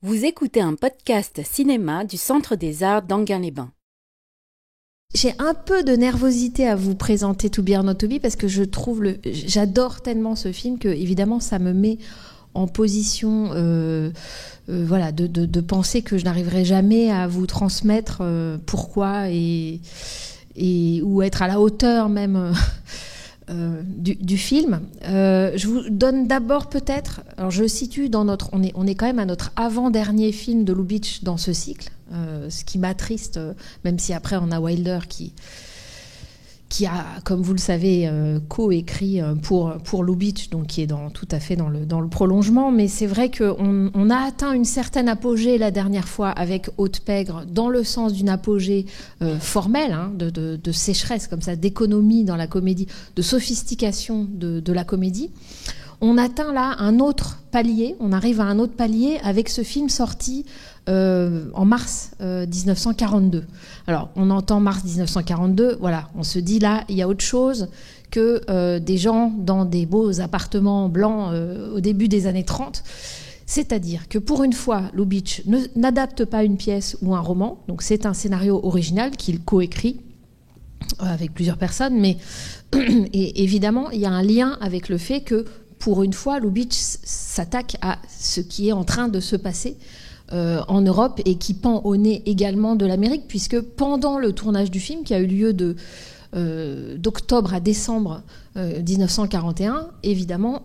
Vous écoutez un podcast cinéma du Centre des Arts d'Enghien-les-Bains. J'ai un peu de nervosité à vous présenter To Be or Not To Be parce que j'adore tellement ce film que évidemment ça me met en position de penser que je n'arriverai jamais à vous transmettre pourquoi et ou être à la hauteur même du film. Je vous donne d'abord peut-être, alors je situe dans on est quand même à notre avant-dernier film de Lubitsch dans ce cycle, ce qui m'attriste, même si après on a Wilder qui a, comme vous le savez, co-écrit pour Lubitsch, donc qui est tout à fait dans le prolongement. Mais c'est vrai qu'on a atteint une certaine apogée la dernière fois avec Haute Pègre, dans le sens d'une apogée formelle, de sécheresse, comme ça, d'économie dans la comédie, de sophistication de la comédie. On atteint là un autre palier, on arrive à un autre palier avec ce film sorti en mars 1942. Alors, on entend mars 1942, voilà, on se dit là, il y a autre chose que des gens dans des beaux appartements blancs au début des années 30. C'est-à-dire que pour une fois, Lubitsch n'adapte pas une pièce ou un roman, donc c'est un scénario original qu'il coécrit avec plusieurs personnes, mais et évidemment, il y a un lien avec le fait que pour une fois, Lubitsch s'attaque à ce qui est en train de se passer en Europe et qui pend au nez également de l'Amérique, puisque pendant le tournage du film, qui a eu lieu d'octobre à décembre 1941, évidemment,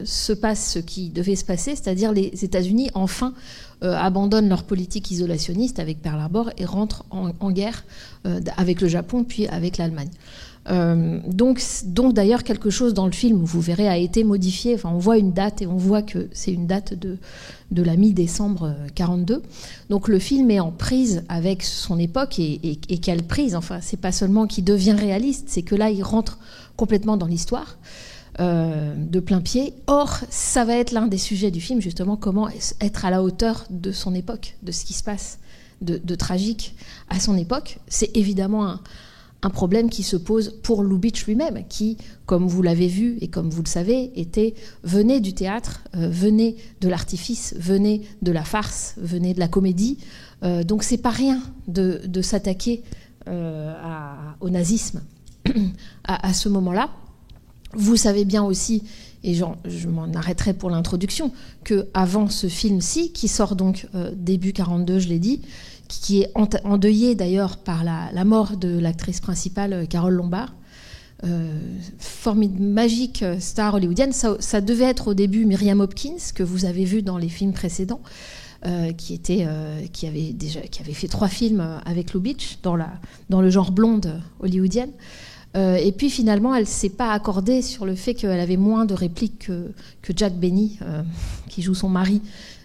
se passe ce qui devait se passer, c'est-à-dire les États-Unis, enfin, abandonnent leur politique isolationniste avec Pearl Harbor et rentrent en guerre avec le Japon, puis avec l'Allemagne. Donc d'ailleurs quelque chose dans le film, vous verrez, a été modifié. Enfin, on voit une date et on voit que c'est une date de la mi-décembre 42. Donc le film est en prise avec son époque et quelle prise. Enfin, c'est pas seulement qu'il devient réaliste, c'est que là il rentre complètement dans l'histoire de plein pied. Or, ça va être l'un des sujets du film, justement, comment être à la hauteur de son époque, de ce qui se passe de tragique à son époque. C'est évidemment un problème qui se pose pour Lubitsch lui-même, qui, comme vous l'avez vu et comme vous le savez, venait du théâtre, venait de l'artifice, venait de la farce, venait de la comédie. Donc c'est pas rien de s'attaquer au nazisme à ce moment-là. Vous savez bien aussi, et je m'en arrêterai pour l'introduction, qu'avant ce film-ci, qui sort donc début 42, je l'ai dit, qui est endeuillé d'ailleurs par la mort de l'actrice principale Carole Lombard, magique star hollywoodienne. Ça devait être au début Miriam Hopkins, que vous avez vu dans les films précédents, qui avait fait 3 films avec Lubitsch dans le genre blonde hollywoodienne. Et puis finalement, elle ne s'est pas accordée sur le fait qu'elle avait moins de répliques que Jack Benny, qui joue son mari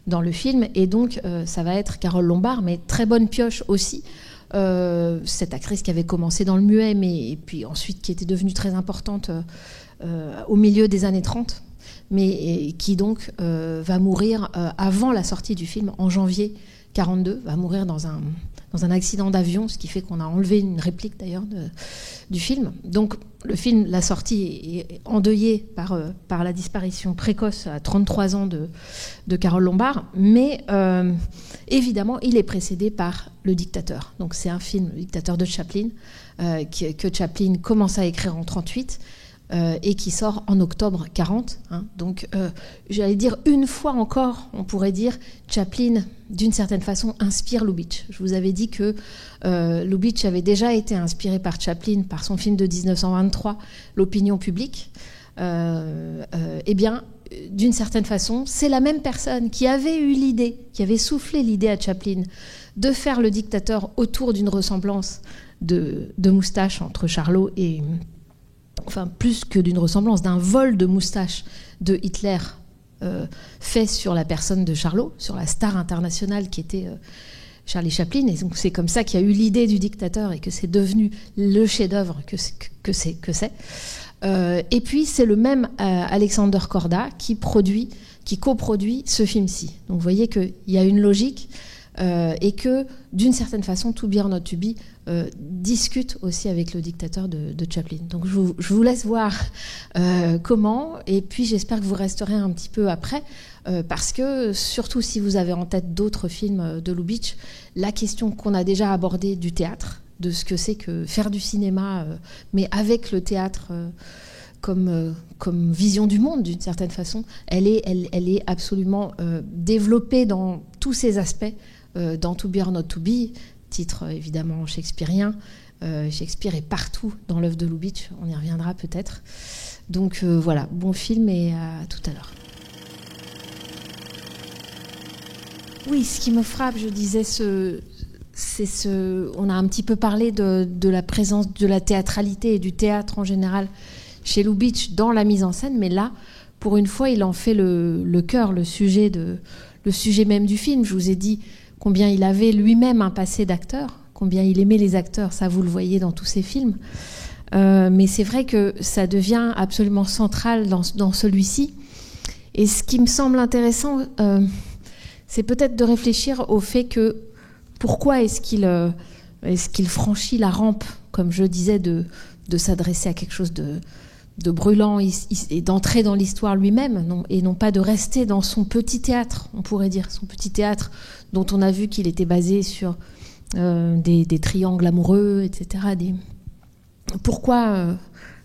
dans le film, et donc ça va être Carole Lombard, mais très bonne pioche aussi, cette actrice qui avait commencé dans le muet, et puis ensuite qui était devenue très importante au milieu des années 30, mais qui donc va mourir avant la sortie du film, en janvier 42, va mourir dans un accident d'avion, ce qui fait qu'on a enlevé une réplique d'ailleurs du film. Donc le film, la sortie est endeuillée par la disparition précoce à 33 ans de Carole Lombard, mais évidemment il est précédé par Le Dictateur. Donc c'est un film, Le Dictateur de Chaplin, que Chaplin commence à écrire en 38 et qui sort en octobre 40. Donc j'allais dire une fois encore, on pourrait dire Chaplin d'une certaine façon inspire Lubitsch. Je vous avais dit que Lubitsch avait déjà été inspiré par Chaplin par son film de 1923, L'opinion publique. Eh bien, d'une certaine façon, c'est la même personne qui avait eu l'idée, qui avait soufflé l'idée à Chaplin de faire Le Dictateur autour d'une ressemblance de moustache entre Charlot et... Enfin, plus que d'une ressemblance, d'un vol de moustache de Hitler fait sur la personne de Charlot, sur la star internationale qui était Charlie Chaplin. Et donc c'est comme ça qu'il y a eu l'idée du Dictateur et que c'est devenu le chef-d'œuvre que c'est. Et puis c'est le même Alexander Korda qui coproduit ce film-ci. Donc vous voyez qu'il y a une logique. et que, d'une certaine façon, To Be or Not To Be discute aussi avec le dictateur de Chaplin. Donc je vous laisse voir comment, et puis j'espère que vous resterez un petit peu après, parce que, surtout si vous avez en tête d'autres films de Lubitsch, la question qu'on a déjà abordée du théâtre, de ce que c'est que faire du cinéma, mais avec le théâtre comme vision du monde, d'une certaine façon, elle est absolument développée dans tous ses aspects, dans To Be or Not To Be, titre évidemment shakespearien. Shakespeare est partout dans l'œuvre de Lubitsch, on y reviendra peut-être. Donc voilà, bon film et à tout à l'heure. Oui, ce qui me frappe, je disais, on a un petit peu parlé de la présence de la théâtralité et du théâtre en général chez Lubitsch dans la mise en scène, mais là, pour une fois, il en fait le cœur, le sujet même du film. Je vous ai dit combien il avait lui-même un passé d'acteur, combien il aimait les acteurs, ça vous le voyez dans tous ses films. Mais c'est vrai que ça devient absolument central dans celui-ci. Et ce qui me semble intéressant, c'est peut-être de réfléchir au fait que pourquoi est-ce qu'il franchit la rampe, comme je disais, de s'adresser à quelque chose de brûlant et d'entrer dans l'histoire lui-même, et non pas de rester dans son petit théâtre, on pourrait dire, son petit théâtre dont on a vu qu'il était basé sur des triangles amoureux, etc. Pourquoi,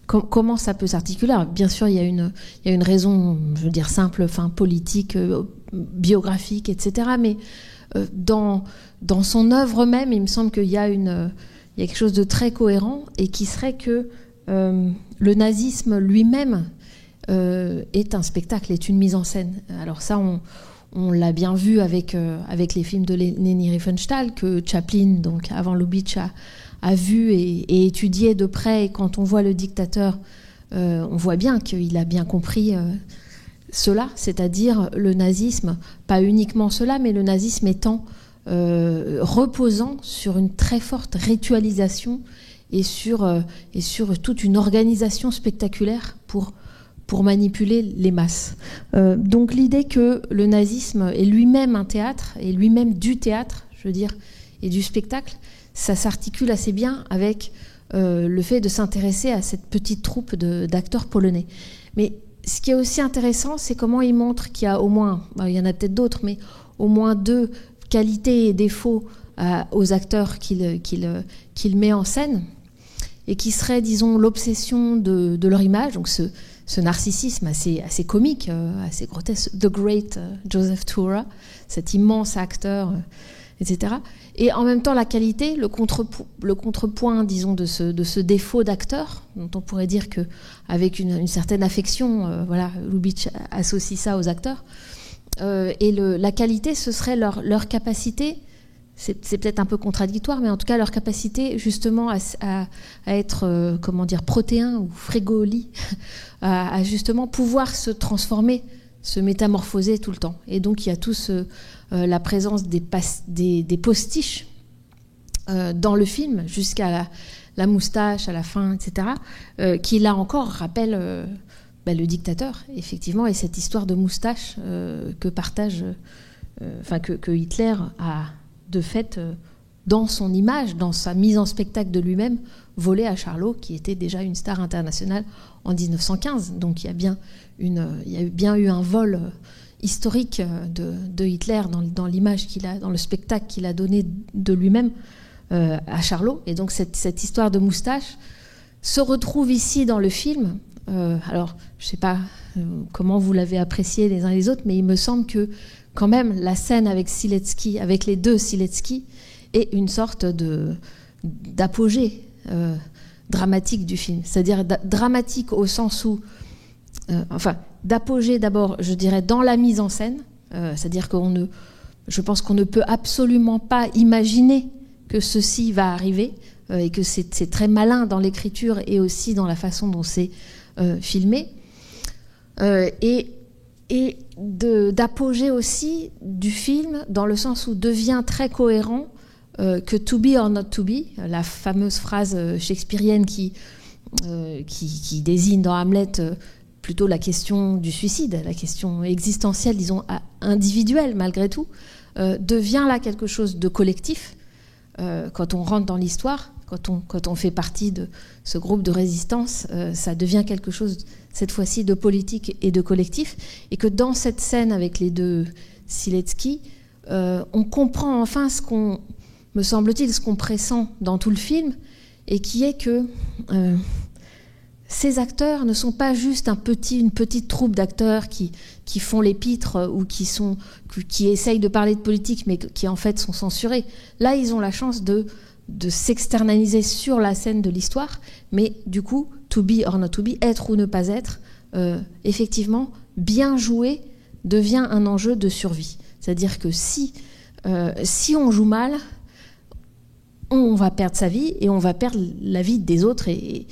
comment ça peut s'articuler? Bien sûr, il y a une raison, je veux dire, simple, politique, biographique, etc. Mais dans son œuvre même, il me semble qu'il y a quelque chose de très cohérent, et qui serait que le nazisme lui-même est un spectacle, est une mise en scène. Alors ça, on l'a bien vu avec les films de Leni Riefenstahl, que Chaplin, donc avant Lubitsch, a vu et étudié de près. Et quand on voit le dictateur, on voit bien qu'il a bien compris cela, c'est-à-dire le nazisme, pas uniquement cela, mais le nazisme étant reposant sur une très forte ritualisation et sur toute une organisation spectaculaire pour manipuler les masses. Donc l'idée que le nazisme est lui-même un théâtre, et lui-même du théâtre, je veux dire, et du spectacle, ça s'articule assez bien avec le fait de s'intéresser à cette petite troupe d'acteurs polonais. Mais ce qui est aussi intéressant, c'est comment il montre qu'il y a au moins, il y en a peut-être d'autres, mais au moins 2 qualités et défauts aux acteurs qu'il met en scène, et qui serait, disons, l'obsession de leur image, donc ce narcissisme assez comique, assez grotesque, The Great Joseph Tura, cet immense acteur, etc. Et en même temps, la qualité, le contrepoint, disons, de ce défaut d'acteur, dont on pourrait dire qu'avec une certaine affection, Lubitsch associe ça aux acteurs. Et la qualité, ce serait leur capacité, c'est peut-être un peu contradictoire, mais en tout cas leur capacité justement à être, protéin ou frigoli, à justement pouvoir se transformer, se métamorphoser tout le temps. Et donc il y a la présence des postiches dans le film, jusqu'à la moustache, à la fin, etc., qui là encore rappellent le dictateur, effectivement, et cette histoire de moustache que Hitler a de fait, dans son image, dans sa mise en spectacle de lui-même, volé à Charlot, qui était déjà une star internationale en 1915. Donc il y a bien eu un vol historique de Hitler dans l'image qu'il a, dans le spectacle qu'il a donné de lui-même à Charlot. Et donc cette histoire de moustache se retrouve ici dans le film. Alors, je ne sais pas comment vous l'avez apprécié les uns les autres, mais il me semble que quand même, la scène avec Siletsky, avec les 2 Siletsky, est une sorte d'apogée dramatique du film. C'est-à-dire dramatique au sens où... d'apogée d'abord, je dirais, dans la mise en scène. C'est-à-dire je pense qu'on ne peut absolument pas imaginer que ceci va arriver, et que c'est très malin dans l'écriture et aussi dans la façon dont c'est filmé. Et d'apogée aussi du film, dans le sens où devient très cohérent que To Be or Not To Be, la fameuse phrase shakespearienne qui désigne dans Hamlet plutôt la question du suicide, la question existentielle, disons, individuelle malgré tout, devient là quelque chose de collectif. Quand on rentre dans l'histoire, quand on fait partie de ce groupe de résistance, ça devient quelque chose, cette fois-ci, de politique et de collectif. Et que dans cette scène avec les deux Silecki, on comprend enfin ce qu'on, me semble-t-il, ce qu'on pressent dans tout le film, et qui est que ces acteurs ne sont pas juste une petite troupe d'acteurs qui font les pitres ou qui essayent de parler de politique, mais qui en fait sont censurés. Là, ils ont la chance de s'externaliser sur la scène de l'histoire, mais du coup, to be or not to be, être ou ne pas être, effectivement, bien jouer devient un enjeu de survie. C'est-à-dire que si on joue mal, on va perdre sa vie et on va perdre la vie des autres et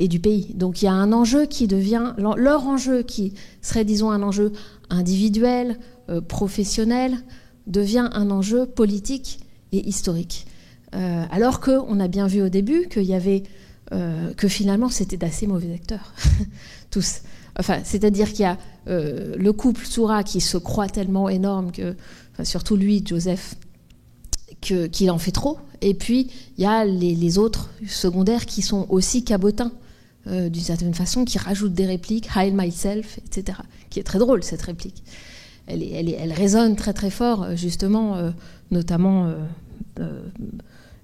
du pays. Donc il y a un enjeu qui devient, leur enjeu qui serait, disons, un enjeu individuel, professionnel, devient un enjeu politique et historique. Alors qu'on a bien vu au début qu'il y avait, que finalement c'était d'assez mauvais acteurs, tous. Enfin, c'est-à-dire qu'il y a le couple Tsura qui se croit tellement énorme que, enfin, surtout lui, Joseph, qu'il en fait trop. Et puis, il y a les autres secondaires qui sont aussi cabotins, d'une certaine façon, qui rajoutent des répliques, « Hail myself », etc., qui est très drôle, cette réplique. Elle résonne très très fort, justement, notamment,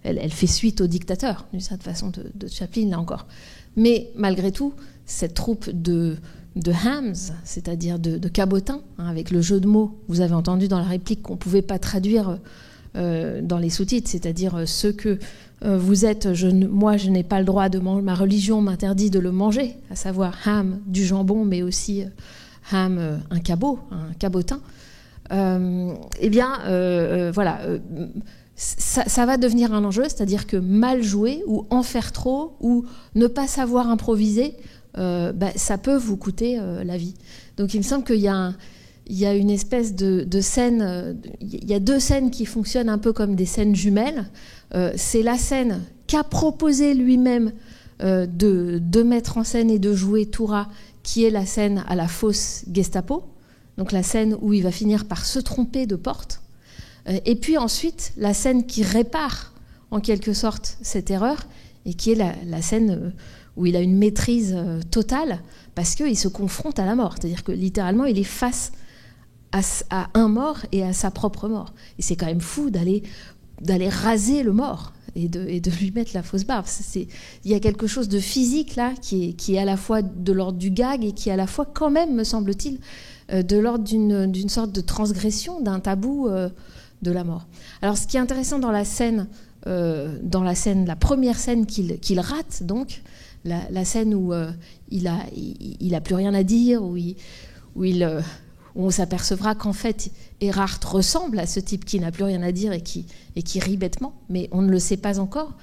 elle fait suite au dictateur, d'une certaine façon, de Chaplin, là encore. Mais malgré tout, cette troupe de hams, c'est-à-dire de cabotins, hein, avec le jeu de mots, vous avez entendu dans la réplique qu'on ne pouvait pas traduire dans les sous-titres, c'est-à-dire ce que vous êtes, moi je n'ai pas le droit de manger, ma religion m'interdit de le manger, à savoir ham, du jambon, mais aussi ham, un cabot, un cabotin. Eh bien, voilà, ça va devenir un enjeu, c'est-à-dire que mal jouer ou en faire trop ou ne pas savoir improviser, ça peut vous coûter la vie. Donc il me semble qu'il y a une espèce de scène, il y a deux scènes qui fonctionnent un peu comme des scènes jumelles. C'est la scène qu'a proposé lui-même de mettre en scène et de jouer Tsura, qui est la scène à la fausse Gestapo, donc la scène où il va finir par se tromper de porte. Et puis ensuite, la scène qui répare en quelque sorte cette erreur, et qui est la scène où il a une maîtrise totale, parce qu'il se confronte à la mort. C'est-à-dire que littéralement, il est face à un mort et à sa propre mort. Et c'est quand même fou d'aller raser le mort et de lui mettre la fausse barbe. Il y a quelque chose de physique là qui est à la fois de l'ordre du gag et qui est à la fois quand même, me semble-t-il, de l'ordre d'une sorte de transgression, d'un tabou de la mort. Alors ce qui est intéressant dans la scène, la première scène qu'il rate, donc, la scène où il a plus rien à dire, où on s'apercevra qu'en fait Erhardt ressemble à ce type qui n'a plus rien à dire et qui rit bêtement, mais on ne le sait pas encore.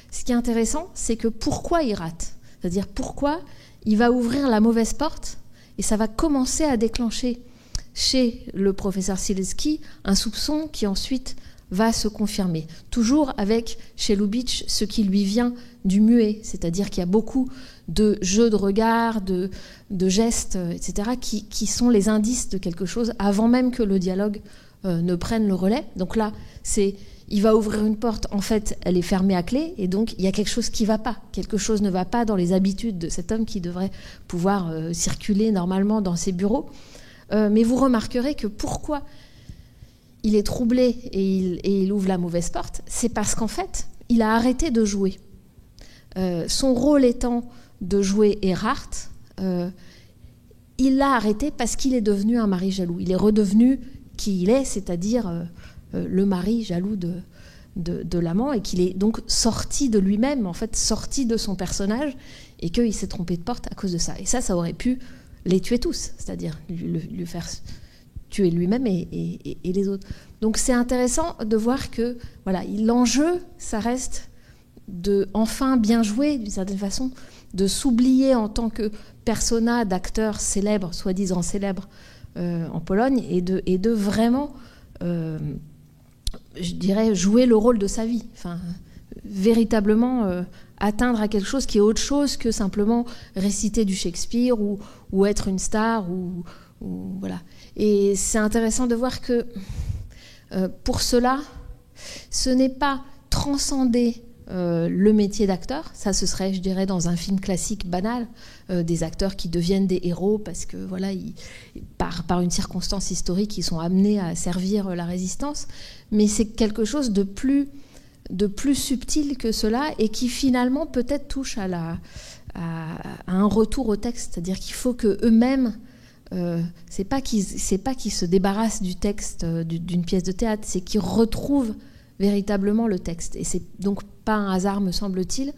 Ce qui est intéressant, c'est que pourquoi il rate, c'est-à-dire pourquoi il va ouvrir la mauvaise porte et ça va commencer à déclencher chez le professeur Silecki un soupçon qui ensuite va se confirmer. Toujours avec, chez Lubitsch, ce qui lui vient du muet, c'est-à-dire qu'il y a beaucoup de jeux de regard, de gestes, etc., qui sont les indices de quelque chose avant même que le dialogue ne prenne le relais. Donc là, il va ouvrir une porte, en fait, elle est fermée à clé, et donc il y a quelque chose qui ne va pas. Quelque chose ne va pas dans les habitudes de cet homme qui devrait pouvoir circuler normalement dans ses bureaux. Mais vous remarquerez que pourquoi il est troublé et il ouvre la mauvaise porte, c'est parce qu'en fait, il a arrêté de jouer. Son rôle étant de jouer Erhardt, il l'a arrêté parce qu'il est devenu un mari jaloux. Il est redevenu qui il est, c'est-à-dire le mari jaloux de l'amant, et qu'il est donc sorti de lui-même, en fait, sorti de son personnage, et qu'il s'est trompé de porte à cause de ça. Et ça aurait pu les tuer tous, c'est-à-dire lui faire tuer lui-même et les autres. Donc c'est intéressant de voir que voilà, l'enjeu, ça reste de enfin bien jouer, d'une certaine façon, de s'oublier en tant que persona d'acteur célèbre, soi-disant célèbre en Pologne, et de vraiment, je dirais, jouer le rôle de sa vie. Enfin, véritablement atteindre à quelque chose qui est autre chose que simplement réciter du Shakespeare ou être une star ou voilà. Et c'est intéressant de voir que Pour cela, ce n'est pas transcender le métier d'acteur. Ça, ce serait, je dirais, dans un film classique banal, des acteurs qui deviennent des héros parce que, voilà, par une circonstance historique, ils sont amenés à servir la résistance. Mais c'est quelque chose de plus subtil que cela et qui, finalement, peut-être touche à un retour au texte. C'est-à-dire qu'il faut qu'eux-mêmes... c'est pas qu'ils se débarrassent du texte d'une pièce de théâtre, c'est qu'ils retrouvent véritablement le texte. Et c'est donc pas un hasard, me semble-t-il,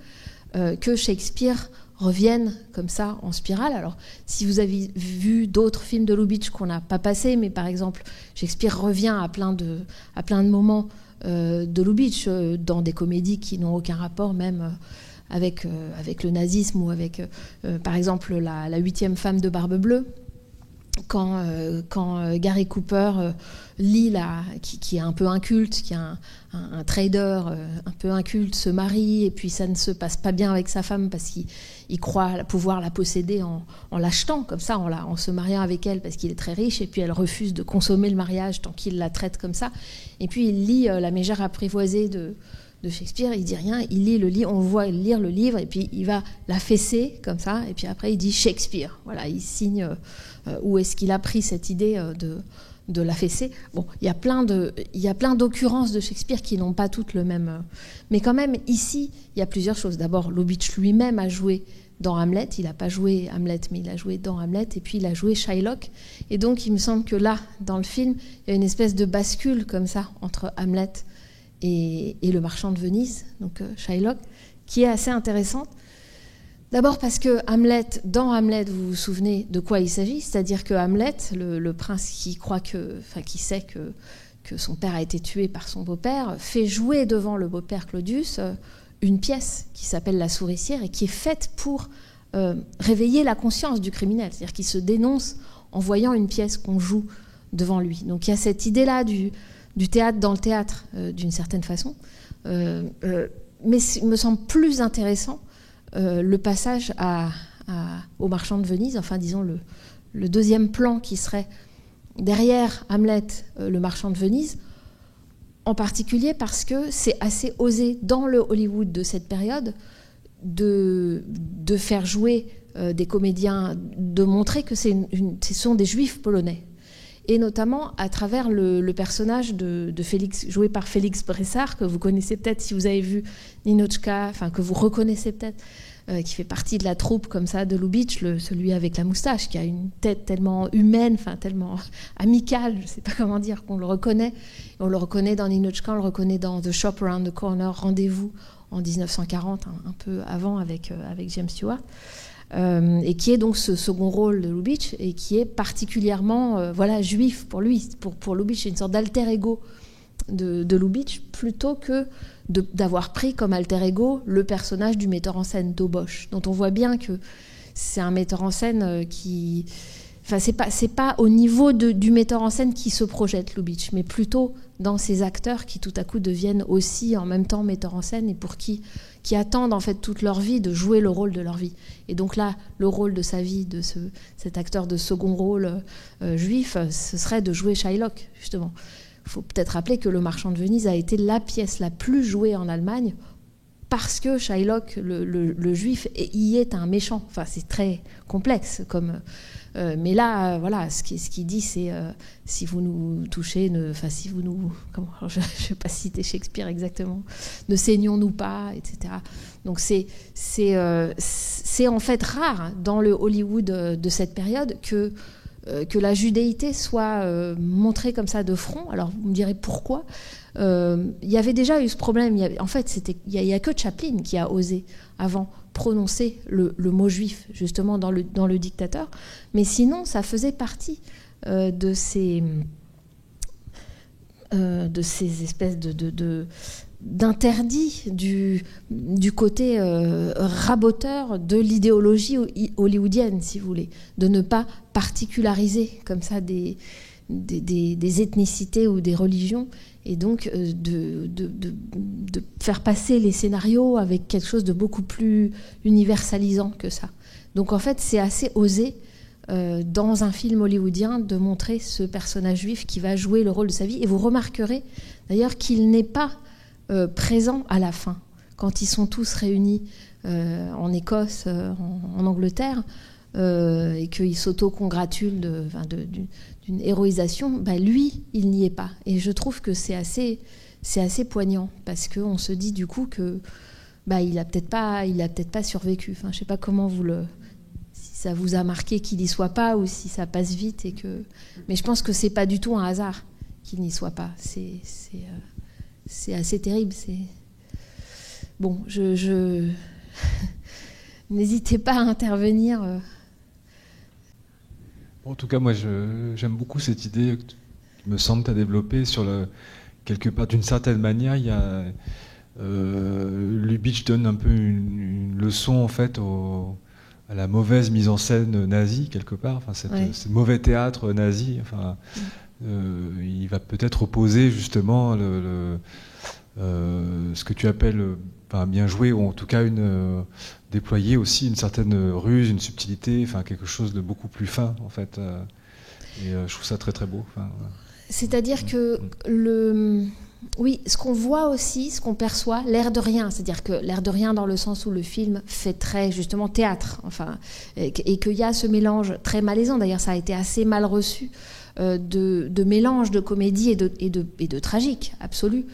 que Shakespeare revienne comme ça en spirale. Alors, si vous avez vu d'autres films de Lubitsch qu'on n'a pas passés, mais par exemple, Shakespeare revient à plein de moments de Lubitsch dans des comédies qui n'ont aucun rapport même avec le nazisme ou avec, par exemple, la 8e femme de Barbe Bleue. Quand Gary Cooper lit, qui est un peu inculte, qui est un trader un peu inculte, se marie, et puis ça ne se passe pas bien avec sa femme parce qu'il croit pouvoir la posséder en l'achetant, comme ça, en se mariant avec elle parce qu'il est très riche, et puis elle refuse de consommer le mariage tant qu'il la traite comme ça. Et puis il lit La mégère apprivoisée de Shakespeare, il dit rien, il lit le livre, on voit lire le livre, et puis il va la fesser comme ça, et puis après il dit Shakespeare. Voilà, il signe où est-ce qu'il a pris cette idée de la fesser. Bon, il y a plein d'occurrences de Shakespeare qui n'ont pas toutes le même. Mais quand même, ici, il y a plusieurs choses. D'abord, Lubitsch lui-même a joué dans Hamlet. Il n'a pas joué Hamlet, mais il a joué dans Hamlet, et puis il a joué Shylock. Et donc, il me semble que là, dans le film, il y a une espèce de bascule comme ça entre Hamlet et le marchand de Venise, donc Shylock, qui est assez intéressante. D'abord parce que dans Hamlet, vous vous souvenez de quoi il s'agit, c'est-à-dire que Hamlet, le prince qui sait que son père a été tué par son beau-père, fait jouer devant le beau-père Claudius une pièce qui s'appelle La souricière et qui est faite pour réveiller la conscience du criminel, c'est-à-dire qu'il se dénonce en voyant une pièce qu'on joue devant lui. Donc il y a cette idée-là du théâtre dans le théâtre, d'une certaine façon. Mais il me semble plus intéressant le passage au marchand de Venise, enfin disons le deuxième plan qui serait derrière Hamlet, le marchand de Venise, en particulier parce que c'est assez osé dans le Hollywood de cette période de faire jouer des comédiens, de montrer que ce sont des juifs polonais. Et notamment à travers le personnage de Félix, joué par Félix Bressard, que vous connaissez peut-être si vous avez vu Ninotchka, enfin que vous reconnaissez peut-être, qui fait partie de la troupe comme ça de Lubitsch, celui avec la moustache, qui a une tête tellement humaine, enfin tellement amicale, je ne sais pas comment dire, qu'on le reconnaît. Et on le reconnaît dans Ninotchka, on le reconnaît dans The Shop Around the Corner, Rendez-vous en 1940, un peu avant avec James Stewart. Et qui est donc ce second rôle de Lubitsch et qui est particulièrement juif pour lui. Pour Lubitsch, c'est une sorte d'alter ego de Lubitsch plutôt que d'avoir pris comme alter ego le personnage du metteur en scène d'Obosch, dont on voit bien que c'est un metteur en scène qui... Enfin, c'est pas au niveau du metteur en scène qui se projette Lubitsch, mais plutôt dans ces acteurs qui tout à coup deviennent aussi en même temps metteurs en scène et pour qui attendent en fait toute leur vie de jouer le rôle de leur vie. Et donc là, le rôle de sa vie, de cet acteur de second rôle juif, ce serait de jouer Shylock, justement. Il faut peut-être rappeler que Le Marchand de Venise a été la pièce la plus jouée en Allemagne parce que Shylock, le juif, y est un méchant. Enfin, c'est très complexe comme... mais là, voilà, ce qu'il dit, c'est si vous nous touchez, si vous nous... Comment, je ne vais pas citer Shakespeare exactement. Ne saignons-nous pas, etc. Donc c'est en fait rare dans le Hollywood de cette période que la judéité soit montrée comme ça de front. Alors vous me direz pourquoi. Il y avait déjà eu ce problème. En fait, il n'y a que Chaplin qui a osé avant prononcer le mot juif, justement dans le Dictateur. Mais sinon, ça faisait partie de ces espèces d'interdits du côté raboteur de l'idéologie hollywoodienne, si vous voulez, de ne pas particulariser comme ça des ethnicités ou des religions, et donc de faire passer les scénarios avec quelque chose de beaucoup plus universalisant que ça. Donc en fait, c'est assez osé dans un film hollywoodien, de montrer ce personnage juif qui va jouer le rôle de sa vie. Et vous remarquerez d'ailleurs qu'il n'est pas présent à la fin, quand ils sont tous réunis en Écosse, en Angleterre, et qu'ils s'auto-congratulent d'une héroïsation. Lui, il n'y est pas. Et je trouve que c'est assez poignant, parce qu'on se dit du coup que il a peut-être pas survécu. Enfin, je sais pas comment si ça vous a marqué qu'il n'y soit pas, ou si ça passe vite mais je pense que c'est pas du tout un hasard qu'il n'y soit pas. C'est assez terrible. Bon, je n'hésitez pas à intervenir. En tout cas, moi, j'aime beaucoup cette idée qui me semble t'as développée sur quelque part, d'une certaine manière, il y a Lubitsch donne un peu une leçon en fait à la mauvaise mise en scène nazie quelque part, enfin ce mauvais théâtre nazi. Enfin, il va peut-être opposer justement ce que tu appelles bien joué, ou en tout cas déployer aussi une certaine ruse, une subtilité, enfin quelque chose de beaucoup plus fin en fait. Et je trouve ça très très beau. C'est-à-dire que oui, ce qu'on voit aussi, ce qu'on perçoit, l'air de rien, c'est-à-dire que l'air de rien dans le sens où le film fait très justement théâtre, enfin, et qu'il y a ce mélange très malaisant. D'ailleurs, ça a été assez mal reçu de mélange de comédie et de tragique absolu,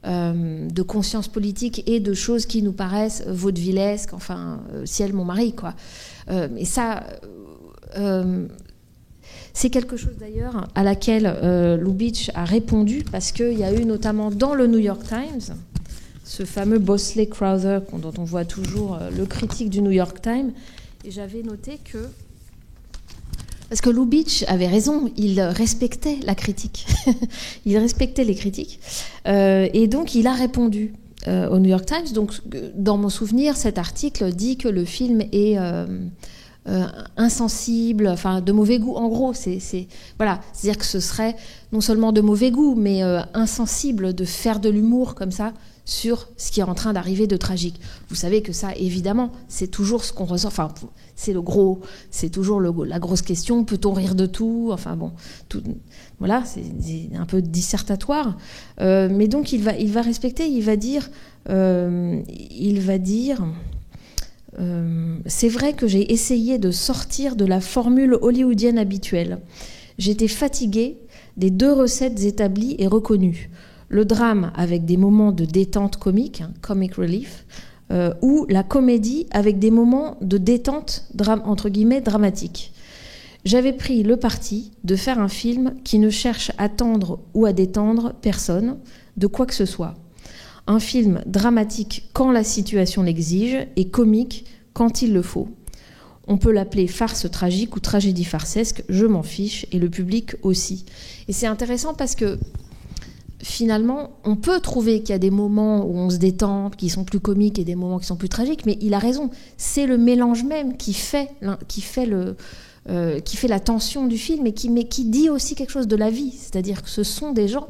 de conscience politique et de choses qui nous paraissent vaudevillesques, enfin, ciel mon mari, quoi. Et ça. C'est quelque chose d'ailleurs à laquelle Lubitsch a répondu, parce qu'il y a eu notamment dans le New York Times, ce fameux Bosley Crowther dont on voit toujours le critique du New York Times, et j'avais noté que... Parce que Lubitsch avait raison, il respectait la critique, il respectait les critiques, et donc il a répondu au New York Times. Donc, dans mon souvenir, cet article dit que le film est... insensible, enfin de mauvais goût. En gros, voilà, c'est-à-dire que ce serait non seulement de mauvais goût, mais insensible de faire de l'humour comme ça sur ce qui est en train d'arriver de tragique. Vous savez que ça, évidemment, c'est toujours ce qu'on ressent. Enfin, c'est toujours la grosse question. Peut-on rire de tout ? Enfin bon, voilà, c'est un peu dissertatoire. Mais donc il va respecter. Il va dire. C'est vrai que j'ai essayé de sortir de la formule hollywoodienne habituelle. J'étais fatiguée des deux recettes établies et reconnues. Le drame avec des moments de détente comique, comic relief, ou la comédie avec des moments de détente, entre guillemets, dramatique. J'avais pris le parti de faire un film qui ne cherche à tendre ou à détendre personne de quoi que ce soit. Un film dramatique quand la situation l'exige et comique quand il le faut. On peut l'appeler farce tragique ou tragédie farcesque, je m'en fiche, et le public aussi. Et c'est intéressant parce que finalement, on peut trouver qu'il y a des moments où on se détend, qui sont plus comiques, et des moments qui sont plus tragiques, mais il a raison. C'est le mélange même qui fait la tension du film, et qui dit aussi quelque chose de la vie. C'est-à-dire que ce sont des gens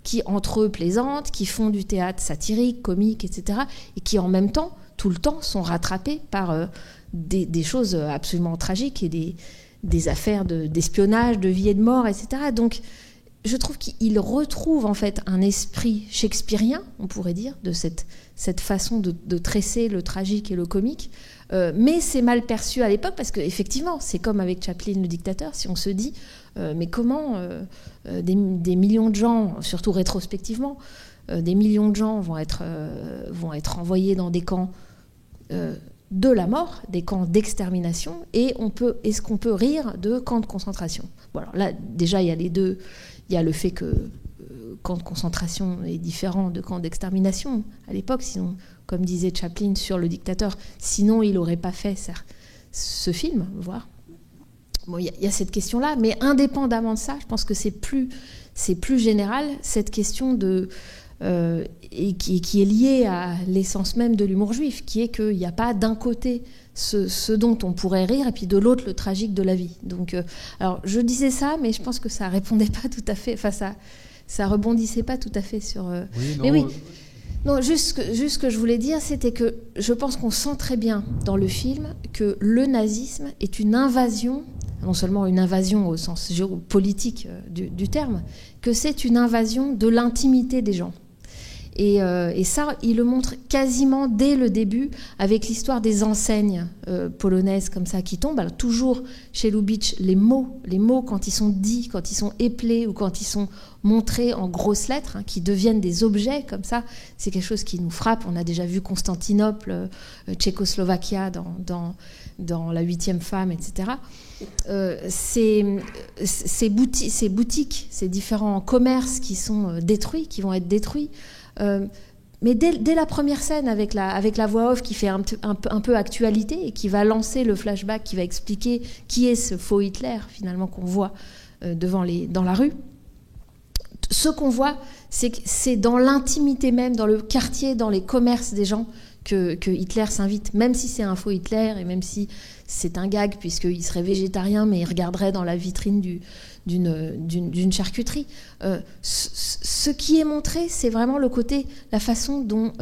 qui entre eux plaisantent, qui font du théâtre satirique, comique, etc., et qui en même temps, tout le temps, sont rattrapés par des choses absolument tragiques et des affaires d'espionnage, de vie et de mort, etc. Donc, je trouve qu'il retrouve en fait un esprit shakespearien, on pourrait dire, de cette façon de tresser le tragique et le comique. Mais c'est mal perçu à l'époque, parce qu'effectivement, c'est comme avec Chaplin, le dictateur, si on se dit mais comment des millions de gens, surtout rétrospectivement, des millions de gens vont être envoyés dans des camps de la mort, des camps d'extermination, et est-ce qu'on peut rire de camps de concentration ? Bon, alors là, déjà, il y a les deux. Il y a le fait que camp de concentration est différent de camp d'extermination à l'époque, sinon, comme disait Chaplin sur le dictateur, sinon il n'aurait pas fait ce film, voir. Bon, il y a cette question-là, mais indépendamment de ça, je pense que c'est plus général, cette question et qui est liée à l'essence même de l'humour juif, qui est qu'il n'y a pas d'un côté ce dont on pourrait rire, et puis de l'autre le tragique de la vie. Donc, alors je disais ça, mais je pense que ça répondait pas tout à fait, enfin ça rebondissait pas tout à fait sur... Oui, non, mais oui. Non, juste ce que je voulais dire, c'était que je pense qu'on sent très bien dans le film que le nazisme est une invasion non seulement une invasion au sens géopolitique du terme, que c'est une invasion de l'intimité des gens. Et ça, il le montre quasiment dès le début avec l'histoire des enseignes polonaises comme ça qui tombent. Alors, toujours chez Lubitsch, les mots quand ils sont dits, quand ils sont épelés ou quand ils sont montrés en grosses lettres, qui deviennent des objets comme ça, c'est quelque chose qui nous frappe. On a déjà vu Constantinople, Tchécoslovaquia dans La 8e femme, etc. Ces boutiques, ces différents commerces qui sont détruits, qui vont être détruits. Mais dès la première scène avec la voix off qui fait un peu actualité et qui va lancer le flashback, qui va expliquer qui est ce faux Hitler finalement qu'on voit dans la rue, ce qu'on voit, c'est dans l'intimité même, dans le quartier, dans les commerces des gens que Hitler s'invite, même si c'est un faux Hitler et même si c'est un gag puisqu'il serait végétarien mais il regarderait dans la vitrine d'une charcuterie. Ce qui est montré, c'est vraiment la façon dont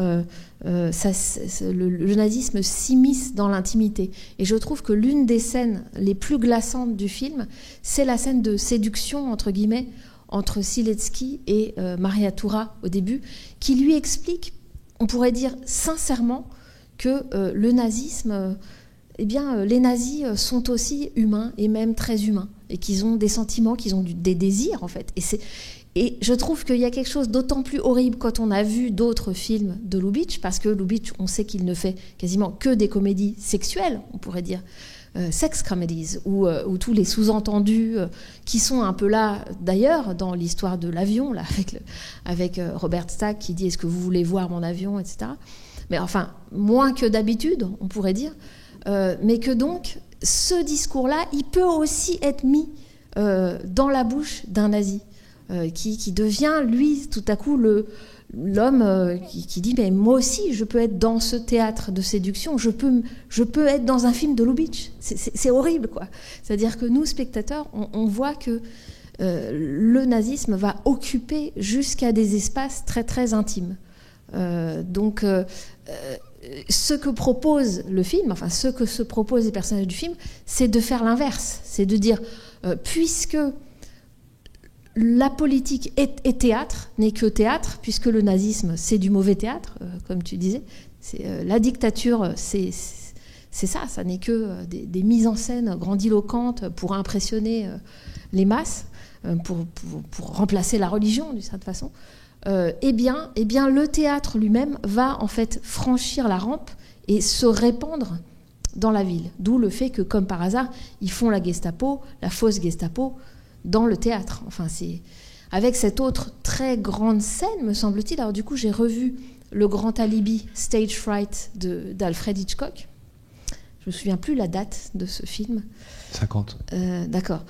le nazisme s'immisce dans l'intimité. Et je trouve que l'une des scènes les plus glaçantes du film, c'est la scène de séduction, entre guillemets, entre Silecki et Maria Tura au début, qui lui explique, on pourrait dire sincèrement, que le nazisme... les nazis sont aussi humains et même très humains et qu'ils ont des sentiments, qu'ils ont des désirs en fait. Et je trouve qu'il y a quelque chose d'autant plus horrible quand on a vu d'autres films de Lubitsch, parce que Lubitsch, on sait qu'il ne fait quasiment que des comédies sexuelles, on pourrait dire sex comedies, ou tous les sous-entendus qui sont un peu là d'ailleurs dans l'histoire de l'avion, là, avec Robert Stack qui dit « Est-ce que vous voulez voir mon avion ?» etc. Mais enfin, moins que d'habitude, on pourrait dire. Mais que donc, ce discours-là, il peut aussi être mis dans la bouche d'un nazi, qui devient, lui, tout à coup, l'homme qui dit « Mais moi aussi, je peux être dans ce théâtre de séduction, je peux être dans un film de Lubitsch. » C'est horrible, quoi. C'est-à-dire que nous, spectateurs, on voit que le nazisme va occuper jusqu'à des espaces très, très intimes. Ce que propose le film, enfin ce que se proposent les personnages du film, c'est de faire l'inverse. C'est de dire, puisque la politique est théâtre, n'est que théâtre, puisque le nazisme, c'est du mauvais théâtre, comme tu disais, la dictature, c'est ça n'est que des mises en scène grandiloquentes pour impressionner les masses, pour remplacer la religion d'une certaine façon. Eh bien, le théâtre lui-même va en fait franchir la rampe et se répandre dans la ville. D'où le fait que, comme par hasard, ils font la Gestapo, la fausse Gestapo, dans le théâtre. Enfin, c'est avec cette autre très grande scène, me semble-t-il. Alors du coup, j'ai revu Le Grand Alibi, Stage Fright d'Alfred Hitchcock. Je me souviens plus la date de ce film. 50. D'accord.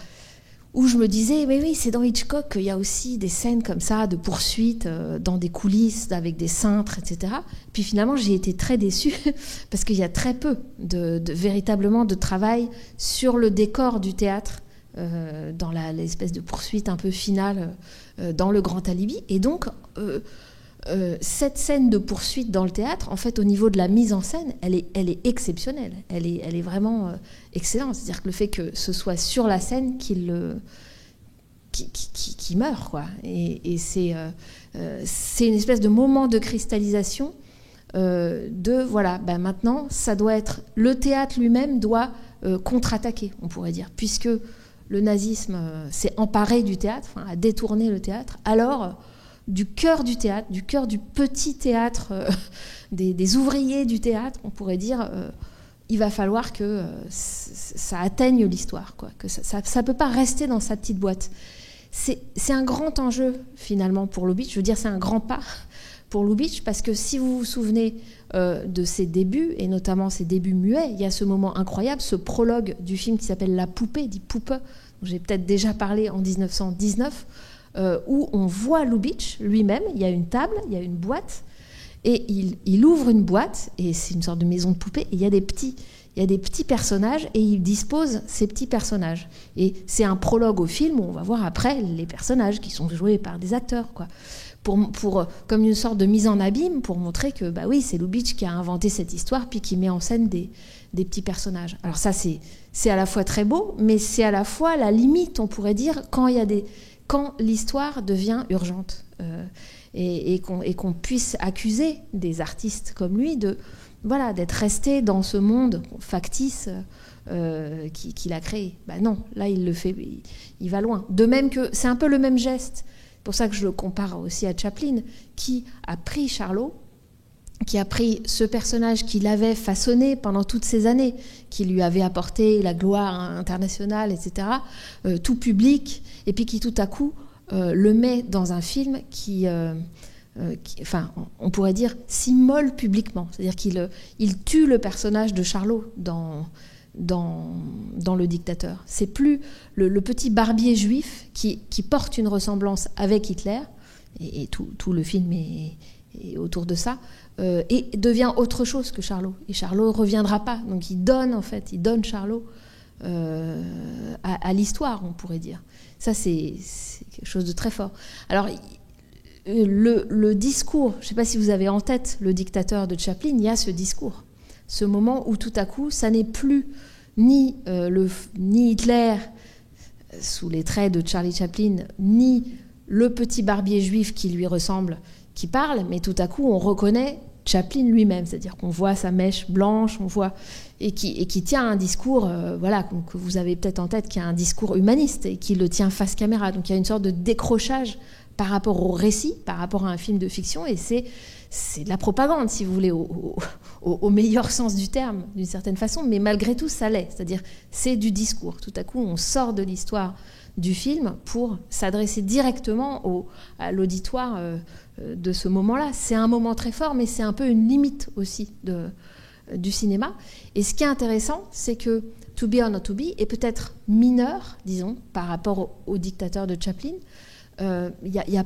Où je me disais, mais oui, c'est dans Hitchcock qu'il y a aussi des scènes comme ça, de poursuites dans des coulisses, avec des cintres, etc. Puis finalement, j'ai été très déçue, parce qu'il y a très peu véritablement de travail sur le décor du théâtre, dans l'espèce de poursuite un peu finale dans Le Grand Alibi. Et donc, cette scène de poursuite dans le théâtre, en fait, au niveau de la mise en scène, elle est exceptionnelle. Elle est vraiment excellente. C'est-à-dire que le fait que ce soit sur la scène qui meurt, quoi. Et c'est une espèce de moment de cristallisation voilà, maintenant, ça doit être... Le théâtre lui-même doit contre-attaquer, on pourrait dire, puisque le nazisme s'est emparé du théâtre, a détourné le théâtre, alors... du cœur du théâtre, du cœur du petit théâtre, des ouvriers du théâtre, on pourrait dire, il va falloir que ça atteigne l'histoire, quoi, que ça ne peut pas rester dans sa petite boîte. C'est un grand enjeu, finalement, pour Lubitsch. Je veux dire, c'est un grand pas pour Lubitsch, parce que si vous vous souvenez de ses débuts, et notamment ses débuts muets, il y a ce moment incroyable, ce prologue du film qui s'appelle La Poupée, dit Puppe, dont j'ai peut-être déjà parlé en 1919, où on voit Lubitsch lui-même, il y a une table, il y a une boîte, et il ouvre une boîte, et c'est une sorte de maison de poupée, et il y a des petits personnages, et il dispose ces petits personnages. Et c'est un prologue au film où on va voir après les personnages qui sont joués par des acteurs, quoi. comme une sorte de mise en abîme pour montrer que bah oui, c'est Lubitsch qui a inventé cette histoire puis qui met en scène des petits personnages. Alors ça c'est à la fois très beau, mais c'est à la fois la limite, on pourrait dire, quand l'histoire devient urgente et qu'on puisse accuser des artistes comme lui d'être resté dans ce monde factice qu'il a créé. Bah non, là il le fait, il va loin. De même que c'est un peu le même geste. C'est pour ça que je le compare aussi à Chaplin, qui a pris Charlot, qui a pris ce personnage qu'il avait façonné pendant toutes ces années, qui lui avait apporté la gloire internationale, etc., tout public, et puis qui tout à coup le met dans un film qui on pourrait dire, s'immole publiquement. C'est-à-dire qu'il tue le personnage de Charlot dans Le Dictateur. C'est plus le petit barbier juif qui porte une ressemblance avec Hitler, et tout le film est autour de ça, et devient autre chose que Charlot. Et Charlot ne reviendra pas. Donc il donne Charlot à l'histoire, on pourrait dire. Ça, c'est quelque chose de très fort. Alors, le discours, je ne sais pas si vous avez en tête Le Dictateur de Chaplin, il y a ce discours. Ce moment où tout à coup, ça n'est plus ni Hitler sous les traits de Charlie Chaplin, ni le petit barbier juif qui lui ressemble, qui parle, mais tout à coup, on reconnaît Chaplin lui-même, c'est-à-dire qu'on voit sa mèche blanche, on voit et qui tient un discours, que vous avez peut-être en tête, qui a un discours humaniste et qui le tient face caméra. Donc il y a une sorte de décrochage par rapport au récit, par rapport à un film de fiction, et c'est de la propagande, si vous voulez, au meilleur sens du terme, d'une certaine façon, mais malgré tout, ça l'est. C'est-à-dire, c'est du discours. Tout à coup, on sort de l'histoire du film pour s'adresser directement à l'auditoire de ce moment-là. C'est un moment très fort, mais c'est un peu une limite aussi du cinéma. Et ce qui est intéressant, c'est que To Be or Not To Be est peut-être mineur, disons, par rapport au Dictateur de Chaplin. Il n'y a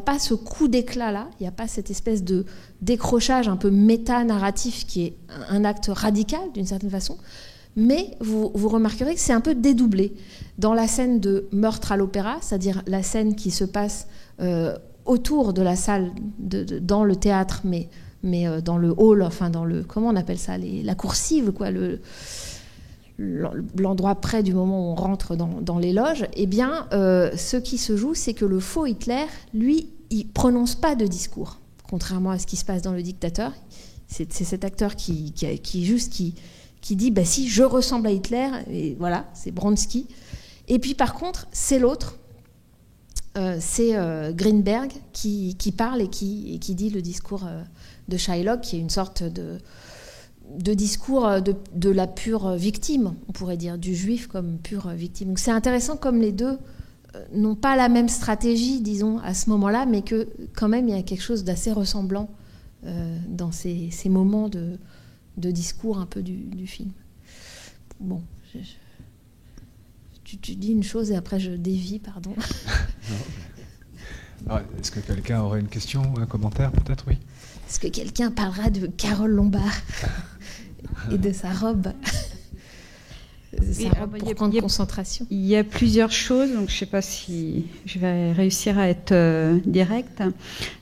pas ce coup d'éclat-là, il n'y a pas cette espèce de décrochage un peu méta-narratif qui est un acte radical, d'une certaine façon. Mais vous remarquerez que c'est un peu dédoublé. Dans la scène de Meurtre à l'Opéra, c'est-à-dire la scène qui se passe autour de la salle, dans le théâtre, mais dans le hall, enfin dans le... Comment on appelle ça, la coursive, quoi, l'endroit près du moment où on rentre dans les loges, eh bien, ce qui se joue, c'est que le faux Hitler, lui, il ne prononce pas de discours, contrairement à ce qui se passe dans Le Dictateur. C'est cet acteur qui dit bah, si je ressemble à Hitler, et voilà, c'est Bronski. Et puis par contre, c'est l'autre, c'est Greenberg qui parle et qui dit le discours de Shylock, qui est une sorte de discours de la pure victime, on pourrait dire, du juif comme pure victime. Donc c'est intéressant comme les deux n'ont pas la même stratégie, disons, à ce moment-là, mais que quand même il y a quelque chose d'assez ressemblant dans ces moments de discours un peu du film. Bon, tu dis une chose et après je dévie, pardon. Alors, est-ce que quelqu'un aurait une question ou un commentaire, peut-être? Oui. Est-ce que quelqu'un parlera de Carole Lombard et de sa robe, pour prendre concentration? Il y a plusieurs choses, donc je ne sais pas si je vais réussir à être directe.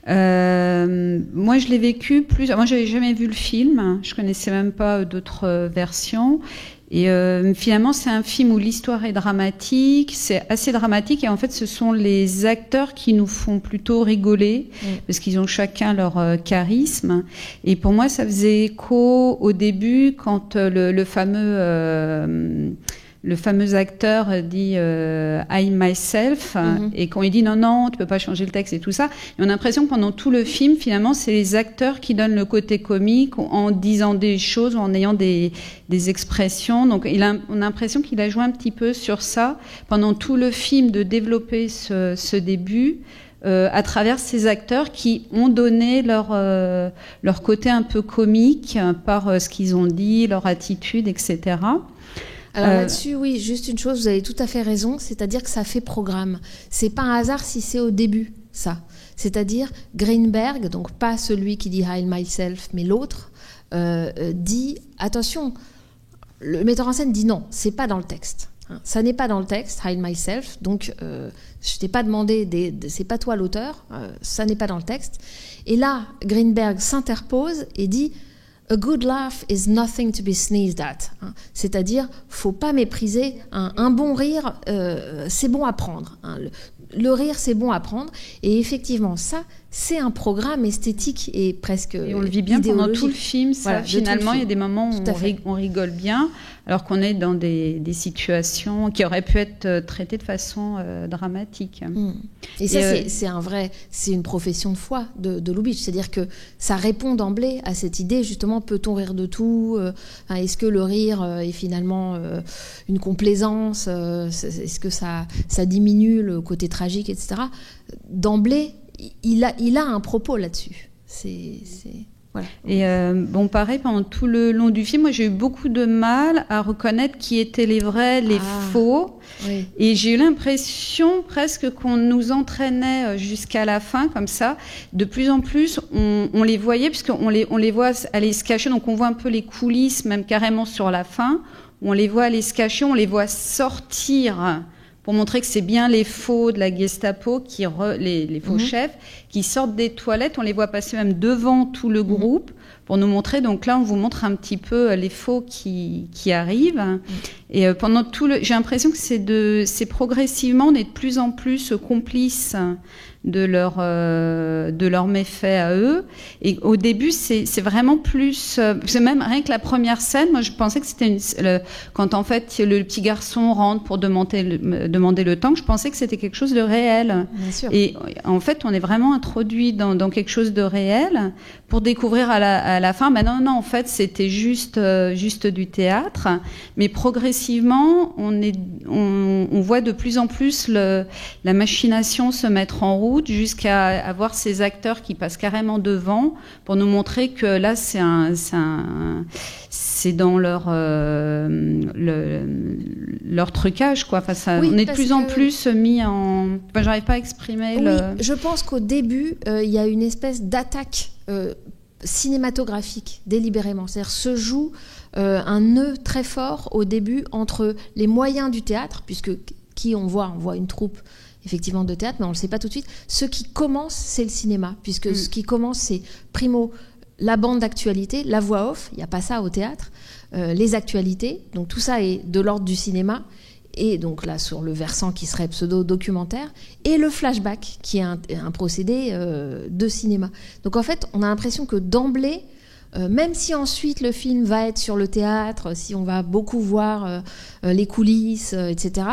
Moi, je l'ai vécu Moi, je n'avais jamais vu le film. Je ne connaissais même pas d'autres versions. Et finalement, c'est un film où l'histoire est dramatique, c'est assez dramatique, et en fait, ce sont les acteurs qui nous font plutôt rigoler, parce qu'ils ont chacun leur charisme. Et pour moi, ça faisait écho au début, quand le fameux acteur dit I myself, et quand il dit non, tu peux pas changer le texte et tout ça, et on a l'impression que pendant tout le film, finalement, c'est les acteurs qui donnent le côté comique en disant des choses ou en ayant des expressions. Donc on a l'impression qu'il a joué un petit peu sur ça pendant tout le film, de développer ce début à travers ces acteurs qui ont donné leur côté un peu comique par ce qu'ils ont dit, leur attitude, etc. Alors là-dessus, oui, juste une chose, vous avez tout à fait raison, c'est-à-dire que ça fait programme. C'est pas un hasard si c'est au début, ça. C'est-à-dire Greenberg, donc pas celui qui dit Heil myself, mais l'autre, dit attention, le metteur en scène dit non, c'est pas dans le texte. Ça n'est pas dans le texte, Hide Myself, donc je t'ai pas demandé, c'est pas toi l'auteur, ça n'est pas dans le texte. Et là, Greenberg s'interpose et dit « A good laugh is nothing to be sneezed at ». C'est-à-dire, faut pas mépriser un bon rire, c'est bon à prendre. Le rire, c'est bon à prendre. Et effectivement, ça, c'est un programme esthétique et presque et on le vit bien pendant tout le film. Ça, voilà, finalement, il y a des moments où on rigole bien, alors qu'on est dans des situations qui auraient pu être traitées de façon dramatique. Et ça, c'est une profession de foi de Lubitsch. C'est-à-dire que ça répond d'emblée à cette idée, justement, peut-on rire de tout ? Est-ce que le rire est finalement une complaisance ? Est-ce que ça diminue le côté tragique, etc. D'emblée, il a un propos là-dessus. Voilà. Et pareil, pendant tout le long du film, moi j'ai eu beaucoup de mal à reconnaître qui étaient les vrais, les faux. Oui. Et j'ai eu l'impression presque qu'on nous entraînait jusqu'à la fin, comme ça. De plus en plus, on les voyait, puisqu'on les voit aller se cacher. Donc on voit un peu les coulisses, même carrément sur la fin. On les voit aller se cacher, on les voit sortir pour montrer que c'est bien les faux de la Gestapo, les faux chefs, qui sortent des toilettes. On les voit passer même devant tout le groupe pour nous montrer. Donc là, on vous montre un petit peu les faux qui arrivent. Et pendant j'ai l'impression que c'est progressivement, on est de plus en plus complices de leurs méfaits à eux. Et au début, c'est vraiment plus... c'est même rien que la première scène, moi je pensais que c'était quand en fait le petit garçon rentre pour demander le tank, je pensais que c'était quelque chose de réel. Bien sûr. Et en fait, on est vraiment introduit dans quelque chose de réel pour découvrir à la fin, non, en fait, c'était juste du théâtre. Mais progressivement, on voit de plus en plus la machination se mettre en route, jusqu'à avoir ces acteurs qui passent carrément devant pour nous montrer que là c'est dans leur trucage, quoi. Enfin, on est de plus en plus mis en... Enfin, j'arrive pas à exprimer je pense qu'au début il y a une espèce d'attaque cinématographique délibérément, c'est-à-dire se joue un nœud très fort au début entre les moyens du théâtre, puisque on voit une troupe effectivement de théâtre, mais on ne le sait pas tout de suite. Ce qui commence, c'est le cinéma, puisque ce qui commence, c'est primo la bande d'actualité, la voix off, il n'y a pas ça au théâtre, les actualités, donc tout ça est de l'ordre du cinéma, et donc là sur le versant qui serait pseudo-documentaire, et le flashback, qui est un procédé de cinéma. Donc en fait, on a l'impression que d'emblée, même si ensuite le film va être sur le théâtre, si on va beaucoup voir les coulisses, etc.,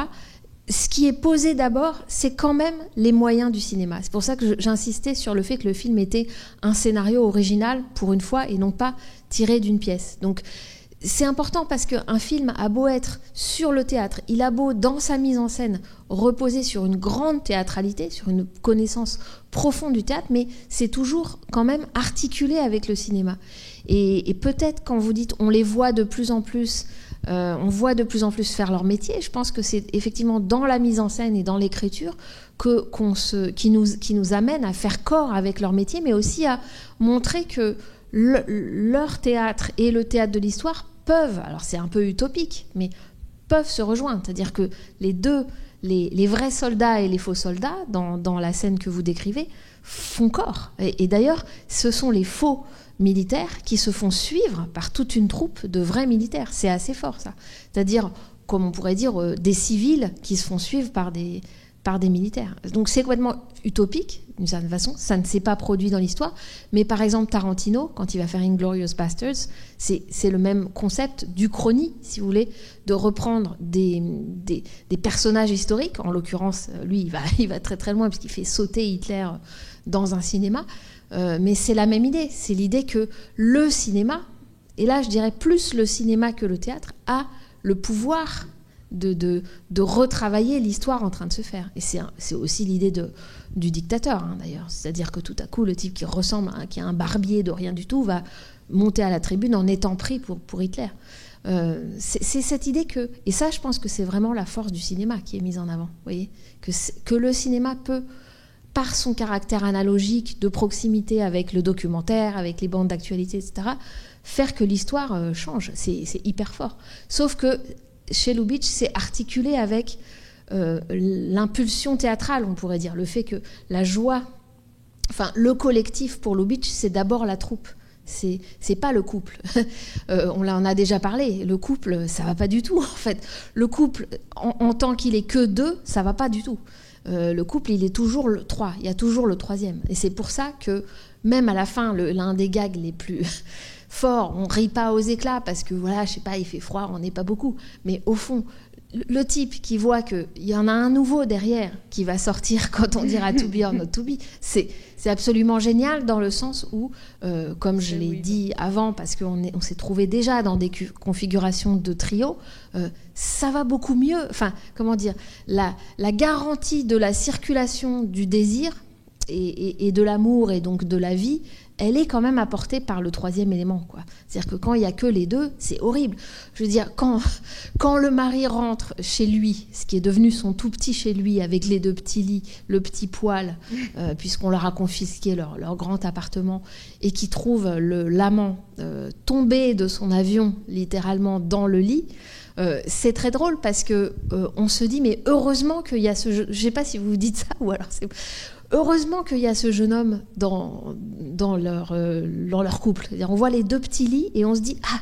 ce qui est posé d'abord, c'est quand même les moyens du cinéma. C'est pour ça que j'insistais sur le fait que le film était un scénario original, pour une fois, et non pas tiré d'une pièce. Donc, c'est important parce qu'un film a beau être sur le théâtre, il a beau, dans sa mise en scène, reposer sur une grande théâtralité, sur une connaissance profonde du théâtre, mais c'est toujours quand même articulé avec le cinéma. Et peut-être quand vous dites on les voit de plus en plus... on voit de plus en plus faire leur métier. Je pense que c'est effectivement dans la mise en scène et dans l'écriture qui nous amène à faire corps avec leur métier, mais aussi à montrer que leur théâtre et le théâtre de l'histoire peuvent, alors c'est un peu utopique, mais peuvent se rejoindre. C'est-à-dire que les deux, les vrais soldats et les faux soldats, dans la scène que vous décrivez, font corps. Et d'ailleurs, ce sont les faux militaires qui se font suivre par toute une troupe de vrais militaires. C'est assez fort, ça. C'est-à-dire, comme on pourrait dire, des civils qui se font suivre par des militaires. Donc c'est complètement utopique, d'une certaine façon. Ça ne s'est pas produit dans l'histoire. Mais par exemple, Tarantino, quand il va faire Inglourious Basterds, c'est le même concept d'Uchronie, si vous voulez, de reprendre des personnages historiques. En l'occurrence, lui, il va très très loin puisqu'il fait sauter Hitler dans un cinéma. Mais c'est la même idée. C'est l'idée que le cinéma, et là je dirais plus le cinéma que le théâtre, a le pouvoir de retravailler l'histoire en train de se faire. Et c'est aussi l'idée du dictateur, d'ailleurs. C'est-à-dire que tout à coup, le type qui ressemble, qui a un barbier de rien du tout, va monter à la tribune en étant pris pour Hitler. C'est cette idée que... Et ça, je pense que c'est vraiment la force du cinéma qui est mise en avant. Vous voyez, que le cinéma peut... par son caractère analogique, de proximité avec le documentaire, avec les bandes d'actualité, etc., faire que l'histoire change. C'est hyper fort. Sauf que chez Lubitsch, c'est articulé avec l'impulsion théâtrale, on pourrait dire. Le fait que la joie, le collectif pour Lubitsch, c'est d'abord la troupe. C'est pas le couple. On en a déjà parlé. Le couple, ça va pas du tout, en fait. Le couple, en tant qu'il est que 2, ça va pas du tout. Le couple, il est toujours le 3. Il y a toujours le 3e. Et c'est pour ça que, même à la fin, l'un des gags les plus forts, on rit pas aux éclats parce que, voilà, je sais pas, il fait froid, on n'est pas beaucoup. Mais au fond, le type qui voit qu'il y en a un nouveau derrière qui va sortir quand on dira to be or not to be, c'est absolument génial dans le sens où, comme je l'ai dit avant, parce qu'on s'est trouvé déjà dans des configurations de trio, ça va beaucoup mieux. Enfin, comment dire, la garantie de la circulation du désir et de l'amour et donc de la vie, elle est quand même apportée par le 3e élément, quoi. C'est-à-dire que quand il n'y a que les 2, c'est horrible. Je veux dire, quand le mari rentre chez lui, ce qui est devenu son tout petit chez lui, avec les 2 petits lits, le petit poêle, puisqu'on leur a confisqué leur grand appartement, et qui trouve l'amant tombé de son avion, littéralement, dans le lit, c'est très drôle parce que on se dit, mais heureusement qu'il y a ce jeu... Je ne sais pas si vous vous dites ça, ou alors c'est... Heureusement qu'il y a ce jeune homme dans leur couple. C'est-à-dire, on voit les 2 petits lits et on se dit, ah,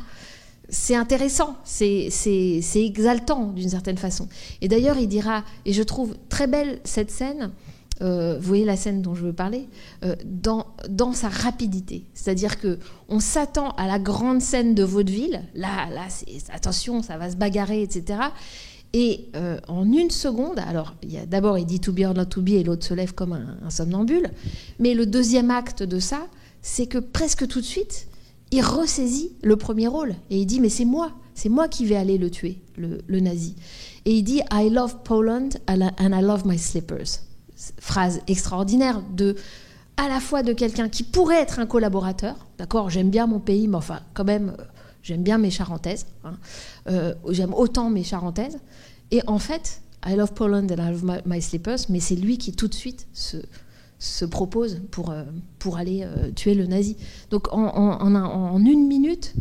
c'est intéressant, c'est exaltant d'une certaine façon. Et d'ailleurs, il dira, et je trouve très belle cette scène, vous voyez la scène dont je veux parler, dans sa rapidité. C'est-à-dire qu'on s'attend à la grande scène de vaudeville, là attention, ça va se bagarrer, etc. Et en une seconde, alors d'abord il dit to be or not to be et l'autre se lève comme un somnambule, mais le 2e acte de ça, c'est que presque tout de suite, il ressaisit le premier rôle et il dit mais c'est moi qui vais aller le tuer, le nazi. Et il dit I love Poland and I love my slippers. Phrase extraordinaire à la fois de quelqu'un qui pourrait être un collaborateur, d'accord, j'aime bien mon pays, mais enfin quand même... J'aime bien mes charentaises. J'aime autant mes charentaises. Et en fait, I love Poland and I love my slippers, mais c'est lui qui tout de suite se propose pour aller tuer le nazi. Donc en 1 minute,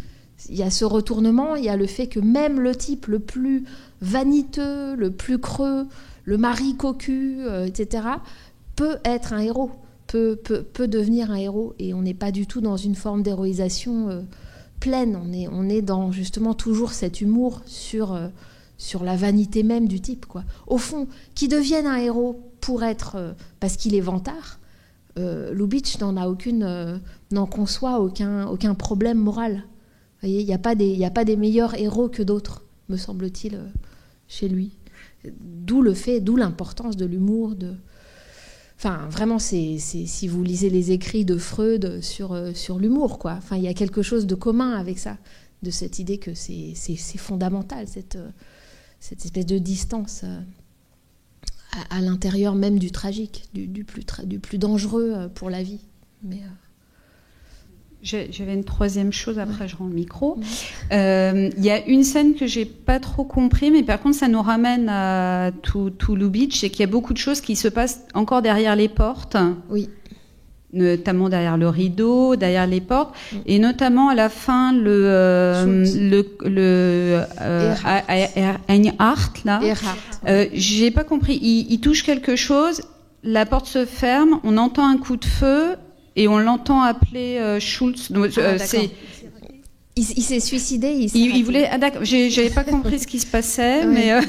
il y a ce retournement, il y a le fait que même le type le plus vaniteux, le plus creux, le mari cocu, etc., peut être un héros, peut devenir un héros. Et on n'est pas du tout dans une forme d'héroïsation... pleine, on est dans justement toujours cet humour sur la vanité même du type, quoi. Au fond, qu'il devienne un héros pour être parce qu'il est vantard, Lubitsch n'en conçoit aucun problème moral. Vous voyez, il n'y a pas des meilleurs héros que d'autres, me semble-t-il, chez lui. D'où l'importance de l'humour, Enfin, vraiment, si vous lisez les écrits de Freud sur l'humour, quoi. Enfin, il y a quelque chose de commun avec ça, de cette idée que c'est fondamental, cette espèce de distance à l'intérieur même du tragique, du plus dangereux pour la vie. Mais j'avais une 3e chose, après je rends le micro. Il y a une scène que j'ai pas trop compris, mais par contre ça nous ramène à tout Lubitsch, c'est qu'il y a beaucoup de choses qui se passent encore derrière les portes. Oui. Notamment derrière le rideau, derrière les portes, et notamment à la fin Einhard, là. J'ai pas compris. Il touche quelque chose, la porte se ferme, on entend un coup de feu. Et on l'entend appeler Schultz. Il s'est suicidé. Il voulait. Ah d'accord. J'avais pas compris ce qui se passait, oui. Mais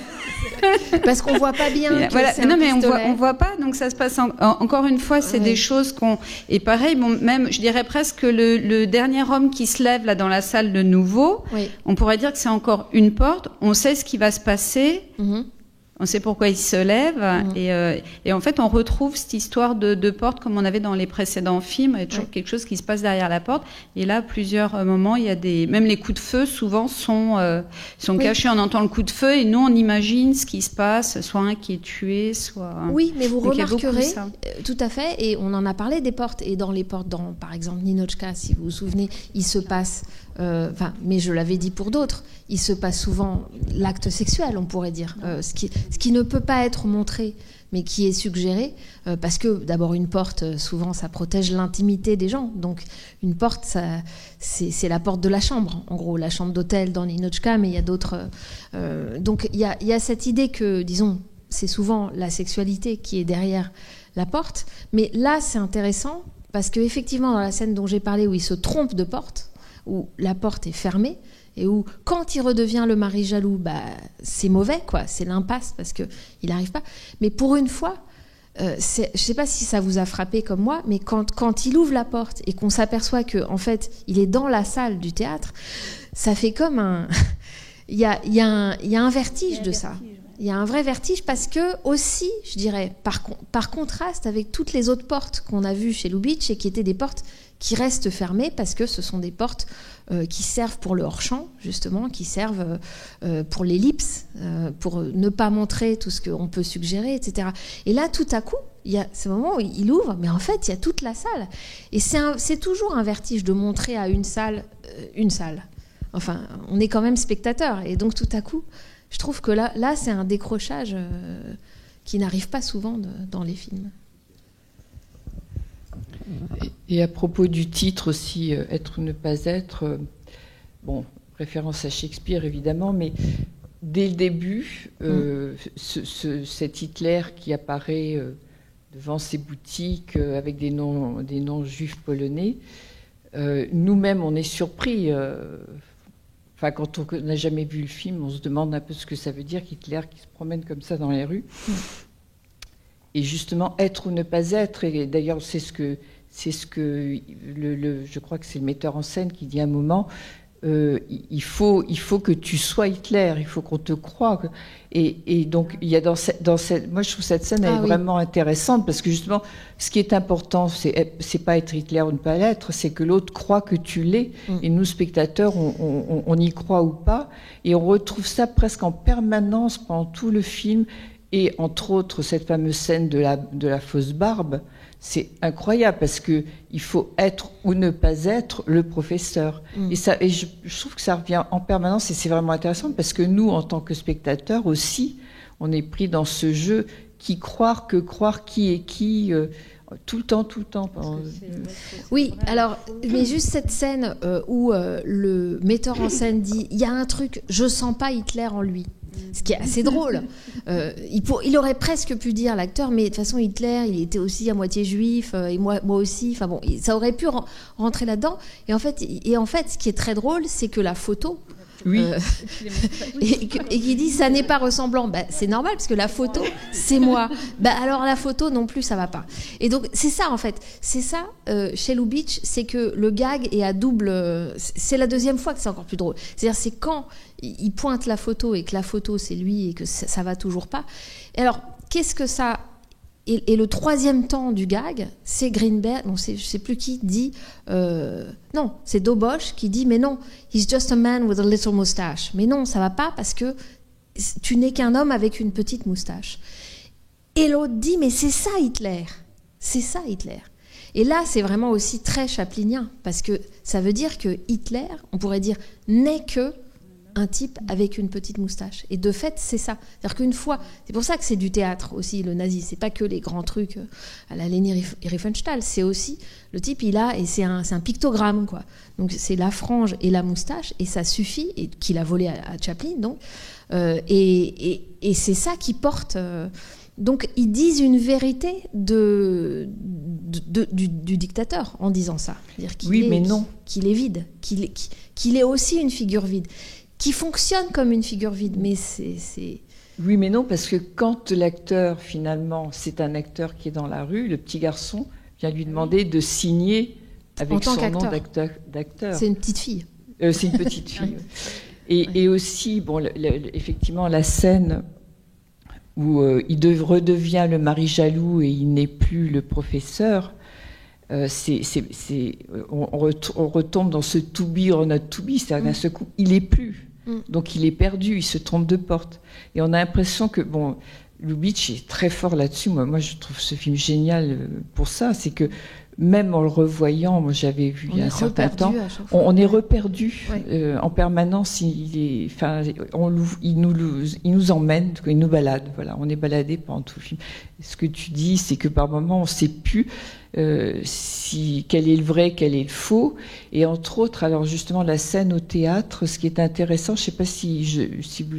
parce qu'on voit pas bien. Voilà. Non, mais on voit pas. Donc ça se passe encore une fois. C'est des choses qu'on. Et pareil, bon, même je dirais presque le dernier homme qui se lève là dans la salle de nouveau. Oui. On pourrait dire que c'est encore une porte. On sait ce qui va se passer. Mm-hmm. On sait pourquoi il se lève, et en fait on retrouve cette histoire de porte comme on avait dans les précédents films. Il y a toujours quelque chose qui se passe derrière la porte, et là à plusieurs moments il y a même les coups de feu souvent sont cachés. On entend le coup de feu et nous on imagine ce qui se passe, soit un qui est tué, soit... Oui, mais vous remarquerez, tout à fait, et on en a parlé des portes, et dans les portes, par exemple Ninotchka, si vous vous souvenez, il se passe... mais je l'avais dit pour d'autres, il se passe souvent l'acte sexuel, on pourrait dire, ce qui ne peut pas être montré mais qui est suggéré, parce que d'abord une porte, souvent ça protège l'intimité des gens. Donc une porte, c'est la porte de la chambre, en gros, la chambre d'hôtel dans Ninotchka, mais il y a d'autres... donc il y a cette idée que, disons, c'est souvent la sexualité qui est derrière la porte, mais là c'est intéressant, parce qu'effectivement dans la scène dont j'ai parlé, où il se trompe de porte, où la porte est fermée, et où, quand il redevient le mari jaloux, c'est mauvais, quoi. C'est l'impasse, parce qu'il n'arrive pas. Mais pour une fois, je ne sais pas si ça vous a frappé comme moi, mais quand il ouvre la porte et qu'on s'aperçoit qu'en fait, il est dans la salle du théâtre, ça fait comme un... il y a un vertige de ça. Il y a un vrai vertige, parce que aussi, je dirais, par contraste avec toutes les autres portes qu'on a vues chez Lubitsch, et qui étaient des portes qui restent fermées, parce que ce sont des portes qui servent pour le hors-champ, justement, qui servent pour l'ellipse, pour ne pas montrer tout ce qu'on peut suggérer, etc. Et là, tout à coup, il y a ce moment où il ouvre, mais en fait, il y a toute la salle. Et c'est toujours un vertige de montrer à une salle. Enfin, on est quand même spectateur. Et donc, tout à coup, je trouve que là c'est un décrochage qui n'arrive pas souvent dans les films. Et à propos du titre aussi, être ou ne pas être, référence à Shakespeare évidemment, mais dès le début, cet Hitler qui apparaît devant ses boutiques avec des noms juifs polonais, nous-mêmes on est surpris. Quand on n'a jamais vu le film, on se demande un peu ce que ça veut dire qu'Hitler qui se promène comme ça dans les rues. Et justement, être ou ne pas être, et d'ailleurs c'est ce que je crois que c'est le metteur en scène qui dit à un moment, il faut que tu sois Hitler, il faut qu'on te croie. Et donc il y a dans cette, moi je trouve cette scène elle est vraiment intéressante, parce que justement ce qui est important, c'est pas être Hitler ou ne pas l'être, c'est que l'autre croit que tu l'es, et nous spectateurs on y croit ou pas, et on retrouve ça presque en permanence pendant tout le film. Et entre autres, cette fameuse scène de la fausse barbe, c'est incroyable, parce que il faut être ou ne pas être le professeur. Et je trouve que ça revient en permanence, et c'est vraiment intéressant, parce que nous, en tant que spectateurs aussi, on est pris dans ce jeu qui croire qui est qui, tout le temps. Oui, alors, mais juste cette scène où le metteur en scène dit, il y a un truc, je sens pas Hitler en lui. Ce qui est assez drôle. Il aurait presque pu dire, l'acteur, mais de toute façon Hitler, il était aussi à moitié juif, et moi aussi. Enfin bon, ça aurait pu rentrer là-dedans. Et en fait, ce qui est très drôle, c'est que la photo. Oui. Et qui dit ça n'est pas ressemblant. C'est normal, parce que la photo c'est moi. Alors la photo non plus, ça va pas. Et donc c'est ça en fait. C'est ça chez Lubitsch, c'est que le gag est à double. C'est la deuxième fois que c'est encore plus drôle. C'est-à-dire c'est quand il pointe la photo et que la photo c'est lui et que ça va toujours pas. Et alors qu'est-ce que ça. Et le troisième temps du gag, c'est Greenberg, je sais plus qui dit, non, c'est Dobosh qui dit, mais non, he's just a man with a little moustache. Mais non, ça va pas, parce que tu n'es qu'un homme avec une petite moustache. Et l'autre dit, mais c'est ça Hitler. Et là, c'est vraiment aussi très chaplinien, parce que ça veut dire que Hitler, on pourrait dire, n'est que un type avec une petite moustache. Et de fait, c'est ça. C'est-à-dire qu'une fois, c'est pour ça que c'est du théâtre aussi, le nazi. C'est pas que les grands trucs à la Leni Riefenstahl. C'est aussi, le type, il a, et c'est un pictogramme, quoi. Donc c'est la frange et la moustache, et ça suffit, et qu'il a volé à Chaplin, donc. Et c'est ça qui porte. Donc ils disent une vérité du dictateur en disant ça. C'est-à-dire qu'il est vide, qu'il est aussi une figure vide, qui fonctionne comme une figure vide, mais c'est... Oui, mais non, parce que quand l'acteur, finalement, c'est un acteur qui est dans la rue, le petit garçon vient lui demander de signer avec son nom d'acteur. C'est une petite fille. C'est une petite fille. Et aussi, effectivement, la scène où il redevient le mari jaloux et il n'est plus le professeur, on retombe dans ce to be or not to be, c'est-à-dire d'un seul coup, il n'est plus. Donc il est perdu, il se trompe de porte. Et on a l'impression que, Lubitsch est très fort là-dessus. Moi, je trouve ce film génial pour ça. C'est que même en le revoyant, moi j'avais vu il y a un certain temps, on est reperdu en permanence. Il nous emmène, il nous balade. Voilà, on est baladé pendant tout le film. Ce que tu dis, c'est que par moments on ne sait plus quel est le vrai, quel est le faux. Et entre autres, alors justement la scène au théâtre, ce qui est intéressant, je ne sais pas si vous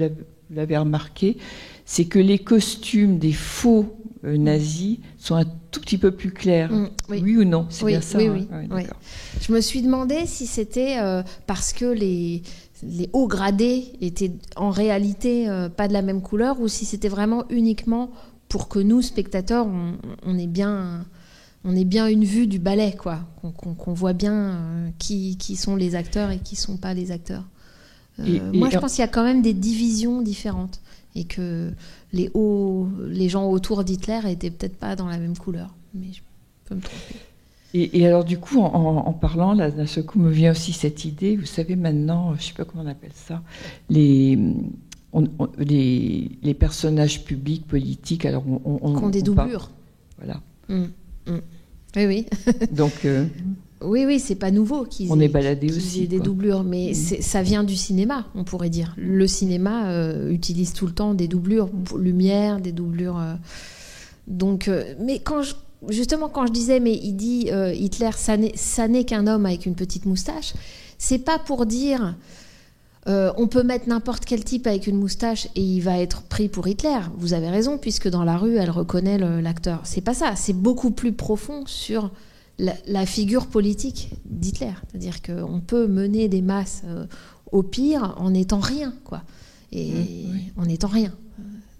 l'avez remarqué, c'est que les costumes des faux nazis sont un tout petit peu plus clairs. Oui ou non? C'est bien ça. Oui. Je me suis demandé si c'était parce que les hauts gradés étaient en réalité pas de la même couleur, ou si c'était vraiment uniquement pour que nous, spectateurs, on ait bien une vue du ballet, quoi, qu'on voit bien qui sont les acteurs et qui sont pas les acteurs. Moi, je pense qu'il y a quand même des divisions différentes, et que les gens autour d'Hitler étaient peut-être pas dans la même couleur, mais je peux me tromper. Et alors du coup, en parlant, là, d'un seul coup me vient aussi cette idée, vous savez maintenant, je sais pas comment on appelle ça, les personnages publics, politiques, alors qui ont des doublures. Voilà. Oui. Donc... Oui, c'est pas nouveau qu'ils aient des doublures, mais ça vient du cinéma, on pourrait dire. Le cinéma utilise tout le temps des doublures, lumière, des doublures. Mais quand je disais, mais il dit Hitler, ça n'est qu'un homme avec une petite moustache, c'est pas pour dire on peut mettre n'importe quel type avec une moustache et il va être pris pour Hitler. Vous avez raison, puisque dans la rue, elle reconnaît l'acteur. C'est pas ça, c'est beaucoup plus profond sur la figure politique d'Hitler. C'est-à-dire qu'on peut mener des masses au pire en n'étant rien, quoi. En n'étant rien.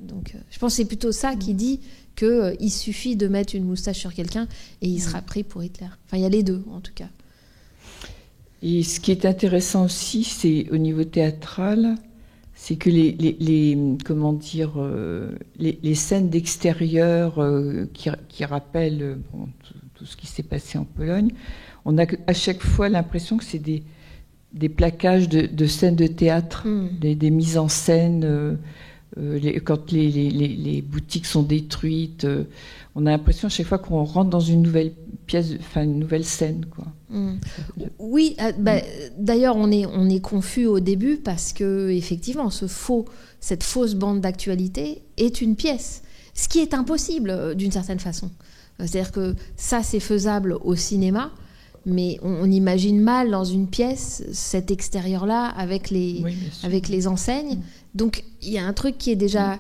Donc, je pense que c'est plutôt ça qui dit qu'il suffit de mettre une moustache sur quelqu'un et il sera pris pour Hitler. Enfin, il y a les deux, en tout cas. Et ce qui est intéressant aussi, c'est au niveau théâtral, c'est que les scènes d'extérieur qui rappellent tout ce qui s'est passé en Pologne, on a à chaque fois l'impression que c'est des plaquages de scènes de théâtre, des mises en scène. Quand les boutiques sont détruites, on a l'impression à chaque fois qu'on rentre dans une nouvelle pièce, enfin une nouvelle scène, quoi. Oui, d'ailleurs on est confus au début parce que effectivement cette fausse bande d'actualité est une pièce, ce qui est impossible d'une certaine façon. C'est-à-dire que ça c'est faisable au cinéma, mais on imagine mal dans une pièce cet extérieur-là avec les enseignes. Donc il y a un truc qui est déjà...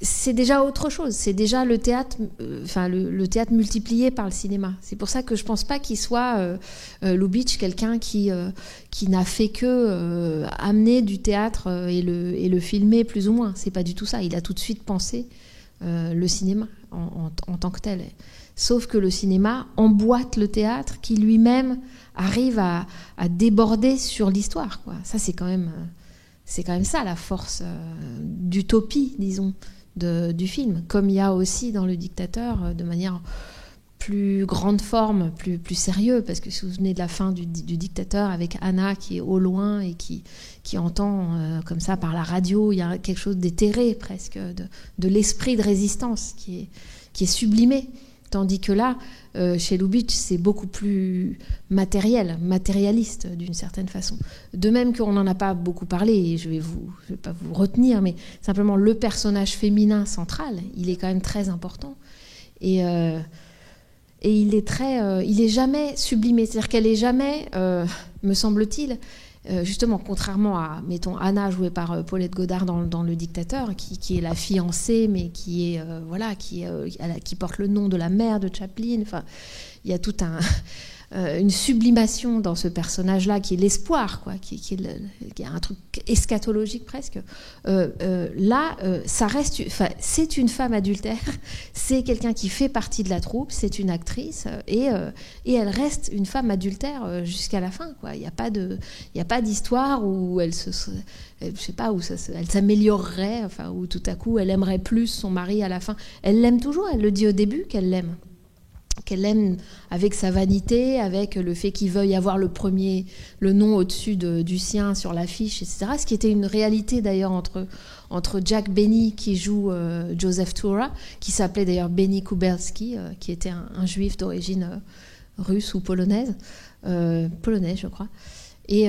C'est déjà autre chose. C'est déjà le théâtre, le théâtre multiplié par le cinéma. C'est pour ça que je pense pas qu'il soit Lubitsch quelqu'un qui n'a fait que amener du théâtre et le filmer plus ou moins. C'est pas du tout ça. Il a tout de suite pensé le cinéma en tant que tel. Sauf que le cinéma emboîte le théâtre qui lui-même arrive à déborder sur l'histoire, quoi. Ça c'est quand même ça la force d'utopie, disons, du film, comme il y a aussi dans Le Dictateur, de manière plus grande forme, plus sérieux, parce que si vous vous souvenez de la fin du Dictateur avec Anna qui est au loin et qui entend comme ça par la radio, il y a quelque chose d'éthéré presque, de l'esprit de résistance qui est sublimé. Tandis que là, chez Lubitsch, c'est beaucoup plus matérialiste d'une certaine façon. De même qu'on n'en a pas beaucoup parlé, et je vais pas vous retenir, mais simplement le personnage féminin central, il est quand même très important. Et il est jamais sublimé, c'est-à-dire qu'elle est jamais, me semble-t-il, justement, contrairement à, mettons, Anna jouée par Paulette Goddard dans Le Dictateur, qui est la fiancée, mais qui porte le nom de la mère de Chaplin. Enfin, il y a toute une sublimation dans ce personnage-là qui est l'espoir, quoi, qui est un truc eschatologique presque. Ça reste, c'est une femme adultère, c'est quelqu'un qui fait partie de la troupe, c'est une actrice, et elle reste une femme adultère jusqu'à la fin, quoi. Il n'y a pas d'histoire où elle s'améliorerait, enfin, où tout à coup elle aimerait plus son mari à la fin. Elle l'aime toujours, elle le dit au début qu'elle l'aime avec sa vanité, avec le fait qu'il veuille avoir le nom au-dessus du sien sur l'affiche, etc. Ce qui était une réalité d'ailleurs entre Jack Benny qui joue Joseph Tura, qui s'appelait d'ailleurs Benny Kubelski, qui était un juif d'origine russe ou polonaise, je crois. Et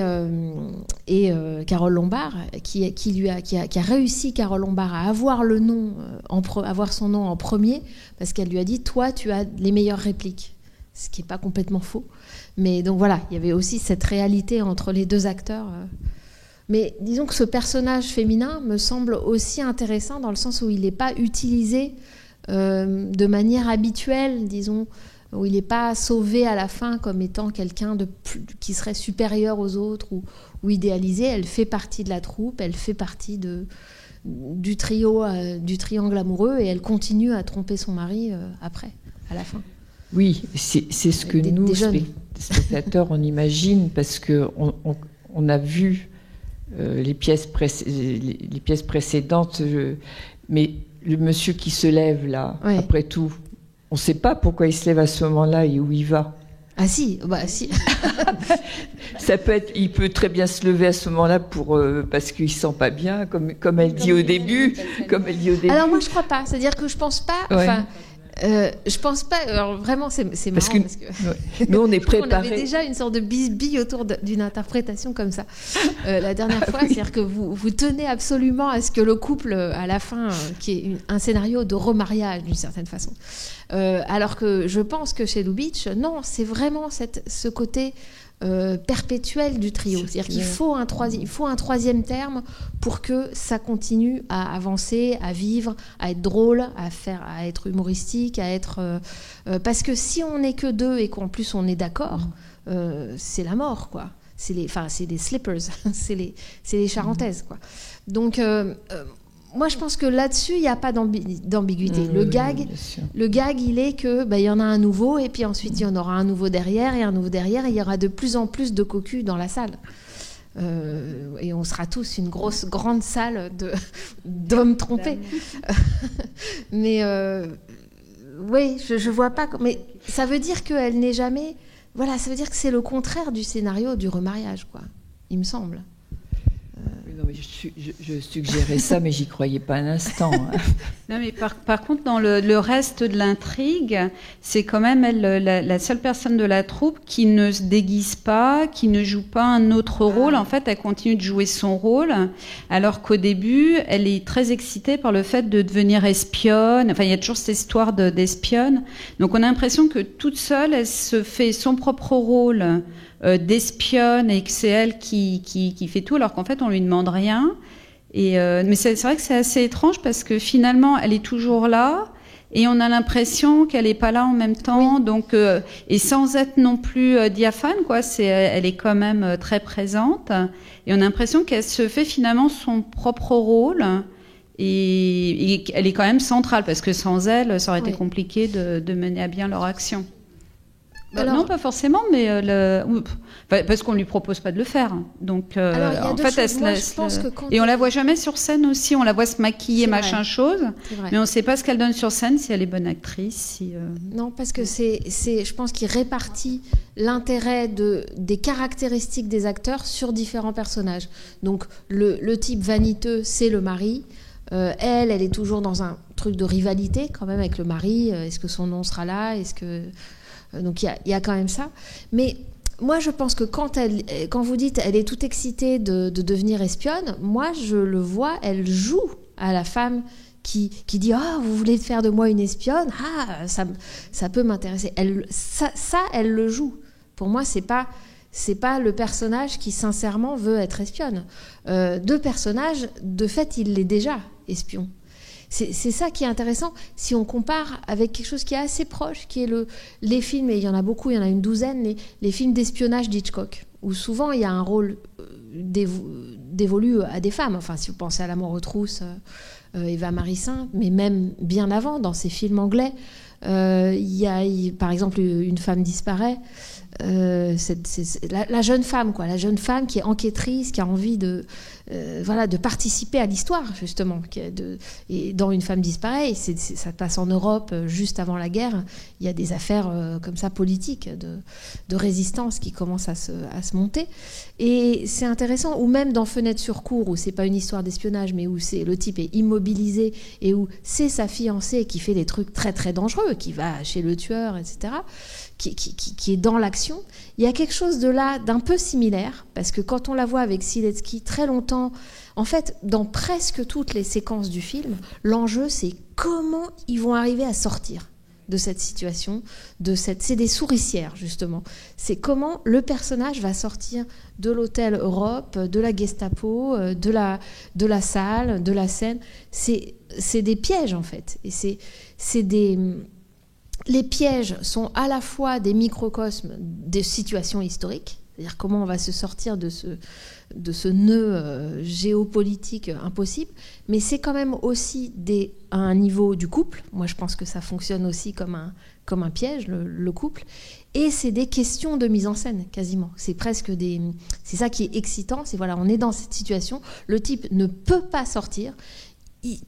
Carole Lombard, qui a réussi, Carole Lombard, à avoir avoir son nom en premier, parce qu'elle lui a dit, toi, tu as les meilleures répliques, ce qui n'est pas complètement faux. Mais donc voilà, il y avait aussi cette réalité entre les deux acteurs. Mais disons que ce personnage féminin me semble aussi intéressant dans le sens où il n'est pas utilisé de manière habituelle, disons, où il n'est pas sauvé à la fin comme étant quelqu'un qui serait supérieur aux autres ou idéalisé. Elle fait partie de la troupe, elle fait partie du triangle amoureux, et elle continue à tromper son mari après, à la fin. Oui, c'est ce que nous, spectateurs, on imagine, parce qu'on a vu les pièces précédentes, mais le monsieur qui se lève là, ouais. Après tout, on ne sait pas pourquoi il se lève à ce moment-là et où il va. Ah si, si. Ça peut être, il peut très bien se lever à ce moment-là parce qu'il sent pas bien, comme elle dit au début. Alors moi je crois pas, c'est-à-dire que je pense pas. Ouais. Enfin, je pense pas. Alors vraiment, c'est marrant parce que ouais. Nous on est préparés. On avait déjà une sorte de bisbille autour d'une interprétation comme ça la dernière fois. C'est-à-dire que vous tenez absolument à ce que le couple, à la fin, qui est un scénario de remariage d'une certaine façon. Alors que je pense que chez Lubitsch, non, c'est vraiment ce côté perpétuel du trio. C'est-à-dire qu'il faut un troisième terme pour que ça continue à avancer, à vivre, à être drôle, à être humoristique, à être... parce que si on n'est que deux et qu'en plus on est d'accord, c'est la mort, quoi. C'est les slippers, c'est les charentaises, quoi. Donc... moi, je pense que là-dessus, il n'y a pas d'ambiguïté. Le gag, il est que il y en a un nouveau, et puis ensuite, il y en aura un nouveau derrière, et un nouveau derrière, et il y aura de plus en plus de cocus dans la salle. Et on sera tous une grande salle d'hommes trompés. Mais oui, je vois pas... Mais ça veut dire qu'elle n'est jamais... Voilà, ça veut dire que c'est le contraire du scénario du remariage, quoi. Il me semble. Non, mais je suggérais ça, mais j'y croyais pas un instant. Non, mais par contre, dans le reste de l'intrigue, c'est quand même elle, la seule personne de la troupe qui ne se déguise pas, qui ne joue pas un autre rôle. En fait, elle continue de jouer son rôle, alors qu'au début, elle est très excitée par le fait de devenir espionne. Enfin, il y a toujours cette histoire d'espionne. Donc, on a l'impression que toute seule, elle se fait son propre rôle d'espionne, et que c'est elle qui fait tout, alors qu'en fait on lui demande rien. Mais c'est vrai que c'est assez étrange, parce que finalement elle est toujours là et on a l'impression qu'elle n'est pas là en même temps. Oui. Donc et sans être non plus diaphane, quoi. Elle est quand même très présente, et on a l'impression qu'elle se fait finalement son propre rôle. Et elle est quand même centrale, parce que sans elle, ça aurait été compliqué de mener à bien leur action. Alors, non, pas forcément, mais parce qu'on lui propose pas de le faire. Donc, en fait, elle se laisse. Et on la voit jamais sur scène aussi. On la voit se maquiller, machin chose, mais on sait pas ce qu'elle donne sur scène, si elle est bonne actrice. Non, parce que je pense qu'il répartit l'intérêt des caractéristiques des acteurs sur différents personnages. Donc, le type vaniteux, c'est le mari. Elle est toujours dans un truc de rivalité quand même avec le mari. Est-ce que son nom sera là ? Donc il y a quand même ça. Mais moi, je pense que quand vous dites elle est toute excitée de devenir espionne, moi, je le vois, elle joue à la femme qui dit « Ah, vous voulez faire de moi une espionne ? Ah, ça peut m'intéresser. » Elle le joue. Pour moi, c'est pas le personnage qui, sincèrement, veut être espionne. Deux personnages, de fait, il l'est déjà, espion. C'est ça qui est intéressant, si on compare avec quelque chose qui est assez proche, qui est les films, et il y en a beaucoup, il y en a une douzaine, les films d'espionnage d'Hitchcock, où souvent il y a un rôle dévolu à des femmes. Enfin, si vous pensez à La mort aux trousses, Eva Marisin, mais même bien avant, dans ces films anglais, par exemple, Une femme disparaît. La jeune femme, quoi, la jeune femme qui est enquêtrice, qui a envie de participer à l'histoire, justement. Et dans Une femme disparaît, ça passe en Europe juste avant la guerre. Il y a des affaires comme ça politiques de résistance qui commencent à se monter. Et c'est intéressant. Ou même dans fenêtre sur cour où c'est pas une histoire d'espionnage, mais où c'est le type est immobilisé et où c'est sa fiancée qui fait des trucs très très dangereux, qui va chez le tueur, etc., qui est dans l'action, il y a quelque chose de là d'un peu similaire, parce que quand on la voit avec Siletsky très longtemps, en fait, dans presque toutes les séquences du film, l'enjeu c'est comment ils vont arriver à sortir de cette situation, c'est des souricières justement. C'est comment le personnage va sortir de l'hôtel Europe, de la Gestapo, de la salle, de la scène. C'est des pièges en fait. Et les pièges sont à la fois des microcosmes des situations historiques, c'est-à-dire comment on va se sortir de ce nœud géopolitique impossible, mais c'est quand même aussi à un niveau du couple. Moi, je pense que ça fonctionne aussi comme un piège, le couple. Et c'est des questions de mise en scène, quasiment. C'est ça qui est excitant. C'est voilà, on est dans cette situation. Le type ne peut pas sortir.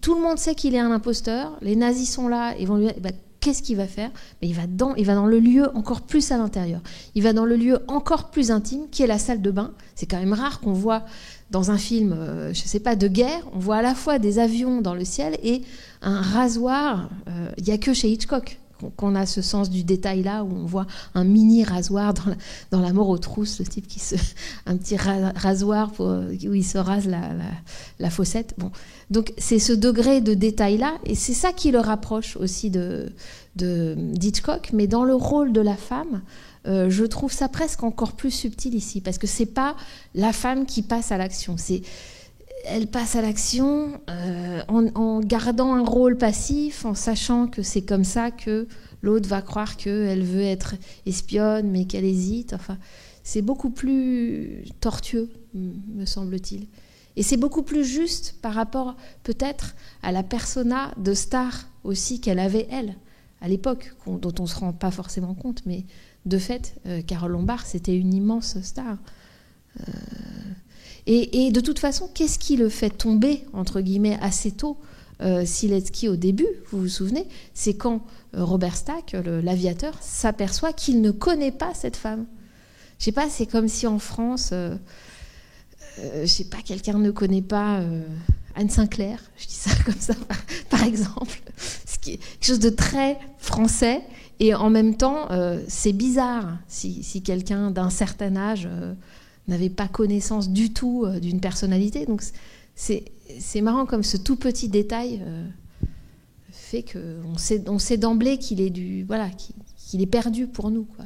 Tout le monde sait qu'il est un imposteur. Les nazis sont là et vont lui dire, qu'est-ce qu'il va faire ? Mais il va dans le lieu encore plus à l'intérieur. Il va dans le lieu encore plus intime, qui est la salle de bain. C'est quand même rare qu'on voit dans un film, je ne sais pas, de guerre, on voit à la fois des avions dans le ciel et un rasoir. Il n'y a que chez Hitchcock qu'on a ce sens du détail là, où on voit un mini rasoir dans La mort aux trousses, le type un petit rasoir où il se rase la fossette. Bon. Donc c'est ce degré de détail là, et c'est ça qui le rapproche aussi d'Hitchcock, mais dans le rôle de la femme, je trouve ça presque encore plus subtil ici, parce que c'est pas la femme qui passe à l'action, elle passe à l'action en gardant un rôle passif, en sachant que c'est comme ça que l'autre va croire qu'elle veut être espionne, mais qu'elle hésite. Enfin, c'est beaucoup plus tortueux, me semble-t-il. Et c'est beaucoup plus juste par rapport, peut-être, à la persona de star aussi qu'elle avait, elle, à l'époque, dont on ne se rend pas forcément compte. Mais de fait, Carole Lombard, c'était une immense star. Et de toute façon, qu'est-ce qui le fait tomber, entre guillemets, assez tôt, Siletsky au début, vous vous souvenez, c'est quand Robert Stack, l'aviateur, s'aperçoit qu'il ne connaît pas cette femme. Je sais pas, c'est comme si en France, je sais pas, quelqu'un ne connaît pas Anne Sinclair, je dis ça comme ça, par exemple, ce qui est quelque chose de très français, et en même temps, c'est bizarre si quelqu'un d'un certain âge n'avait pas connaissance du tout d'une personnalité. Donc c'est marrant comme ce tout petit détail fait qu'on sait d'emblée qu'il est qu'il est perdu pour nous, quoi.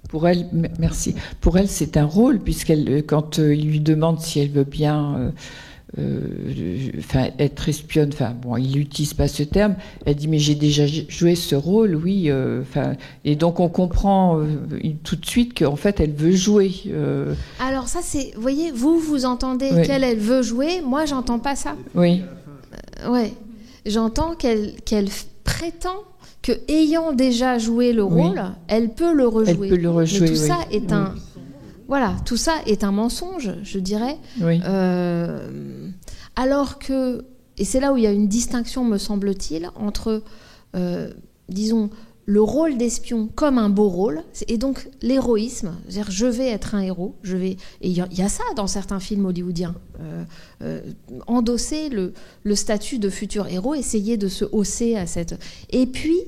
Pour elle, merci. Pour elle, c'est un rôle, quand il lui demande si elle veut bien être espionne, il n'utilise pas ce terme, elle dit mais j'ai déjà joué ce rôle, oui, et donc on comprend tout de suite qu'en fait elle veut jouer. Alors ça c'est, vous voyez, vous entendez oui. qu'elle veut jouer, moi j'entends pas ça. Oui. Ouais, j'entends qu'elle prétend que ayant déjà joué le rôle, oui. elle peut le rejouer. Elle peut le rejouer. Mais tout oui. ça est tout ça est un mensonge, je dirais. Oui. Alors que, et c'est là où il y a une distinction, me semble-t-il, entre, disons, le rôle d'espion comme un beau rôle, et donc l'héroïsme, c'est-à-dire je vais être un héros, et il y a ça dans certains films hollywoodiens, endosser le statut de futur héros, essayer de se hausser à cette... Et puis,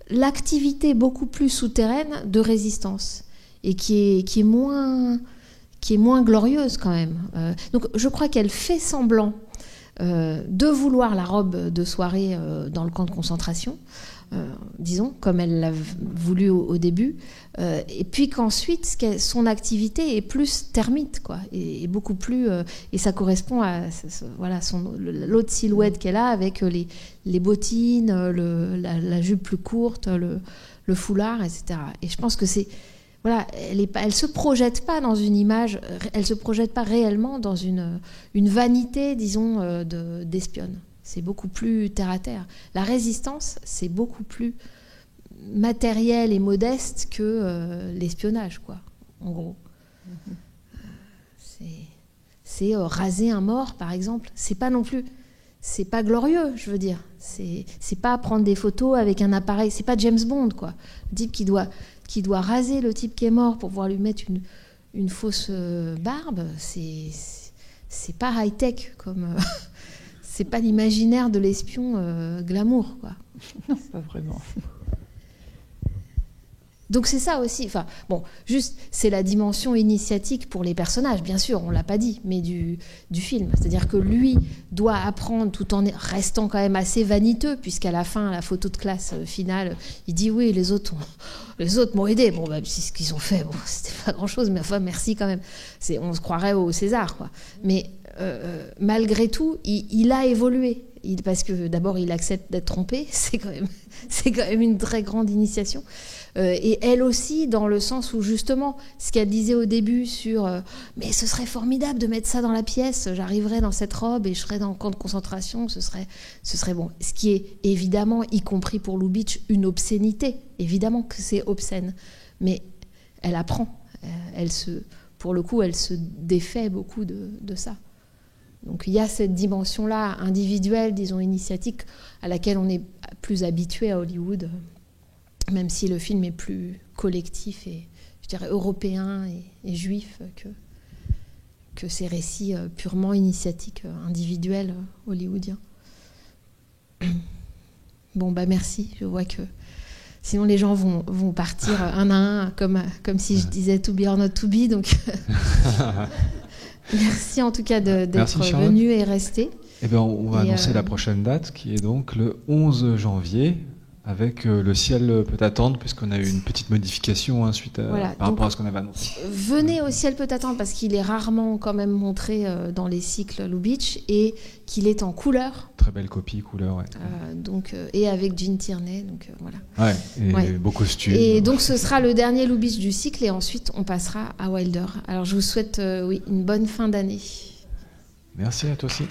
l'activité beaucoup plus souterraine de résistance, et qui est moins glorieuse quand même. Donc je crois qu'elle fait semblant de vouloir la robe de soirée dans le camp de concentration, disons, comme elle l'a voulu au début, et puis qu'ensuite son activité est plus termite, quoi, et beaucoup plus, et ça correspond à l'autre silhouette qu'elle a avec les bottines, la jupe plus courte, le foulard, etc. Et je pense que c'est elle se projette pas dans une image, elle se projette pas réellement dans une vanité, disons, d'espionne. C'est beaucoup plus terre à terre. La résistance, c'est beaucoup plus matériel et modeste que l'espionnage, quoi. En gros, c'est raser un mort, par exemple. C'est pas non plus, c'est pas glorieux, je veux dire. C'est pas prendre des photos avec un appareil. C'est pas James Bond, quoi. Le type qui doit raser le type qui est mort pour pouvoir lui mettre une fausse barbe, c'est pas high-tech comme... c'est pas l'imaginaire de l'espion glamour, quoi. Non, pas vraiment. Donc c'est ça aussi, enfin bon, juste c'est la dimension initiatique pour les personnages, bien sûr, on l'a pas dit, mais du film. C'est-à-dire que lui doit apprendre tout en restant quand même assez vaniteux, puisqu'à la fin, la photo de classe finale, il dit oui, les autres m'ont aidé. Bon, bah, c'est ce qu'ils ont fait, bon, c'était pas grand-chose, mais enfin merci quand même. On se croirait au César, quoi. Mais malgré tout, il a évolué. Parce que d'abord, il accepte d'être trompé, c'est quand même une très grande initiation. Et elle aussi, dans le sens où justement, ce qu'elle disait au début sur mais ce serait formidable de mettre ça dans la pièce, j'arriverais dans cette robe et je serais dans le camp de concentration, ce serait bon. Ce qui est évidemment, y compris pour Lubitsch, une obscénité. Évidemment que c'est obscène. Mais elle apprend. Pour le coup, elle se défait beaucoup de ça. Donc il y a cette dimension-là individuelle, disons initiatique, à laquelle on est plus habitué à Hollywood, même si le film est plus collectif et, je dirais, européen et juif que ces récits purement initiatiques, individuels, hollywoodiens. Bon, bah merci, je vois que sinon les gens vont partir un à un, comme si je disais to be or not to be, donc... Merci en tout cas d'être venu et resté. Eh bien, on va annoncer la prochaine date, qui est donc le 11 janvier, avec Le ciel peut attendre, puisqu'on a eu une petite modification suite par rapport à ce qu'on avait annoncé. Venez au ciel peut attendre, parce qu'il est rarement quand même montré dans les cycles Lubitsch, et qu'il est en couleur. Très belle copie, couleur, ouais. Et avec Gene Tierney, donc voilà. Ouais, et beau costume. Et donc ce sera le dernier Lubitsch du cycle, et ensuite on passera à Wilder. Alors je vous souhaite une bonne fin d'année. Merci à toi aussi.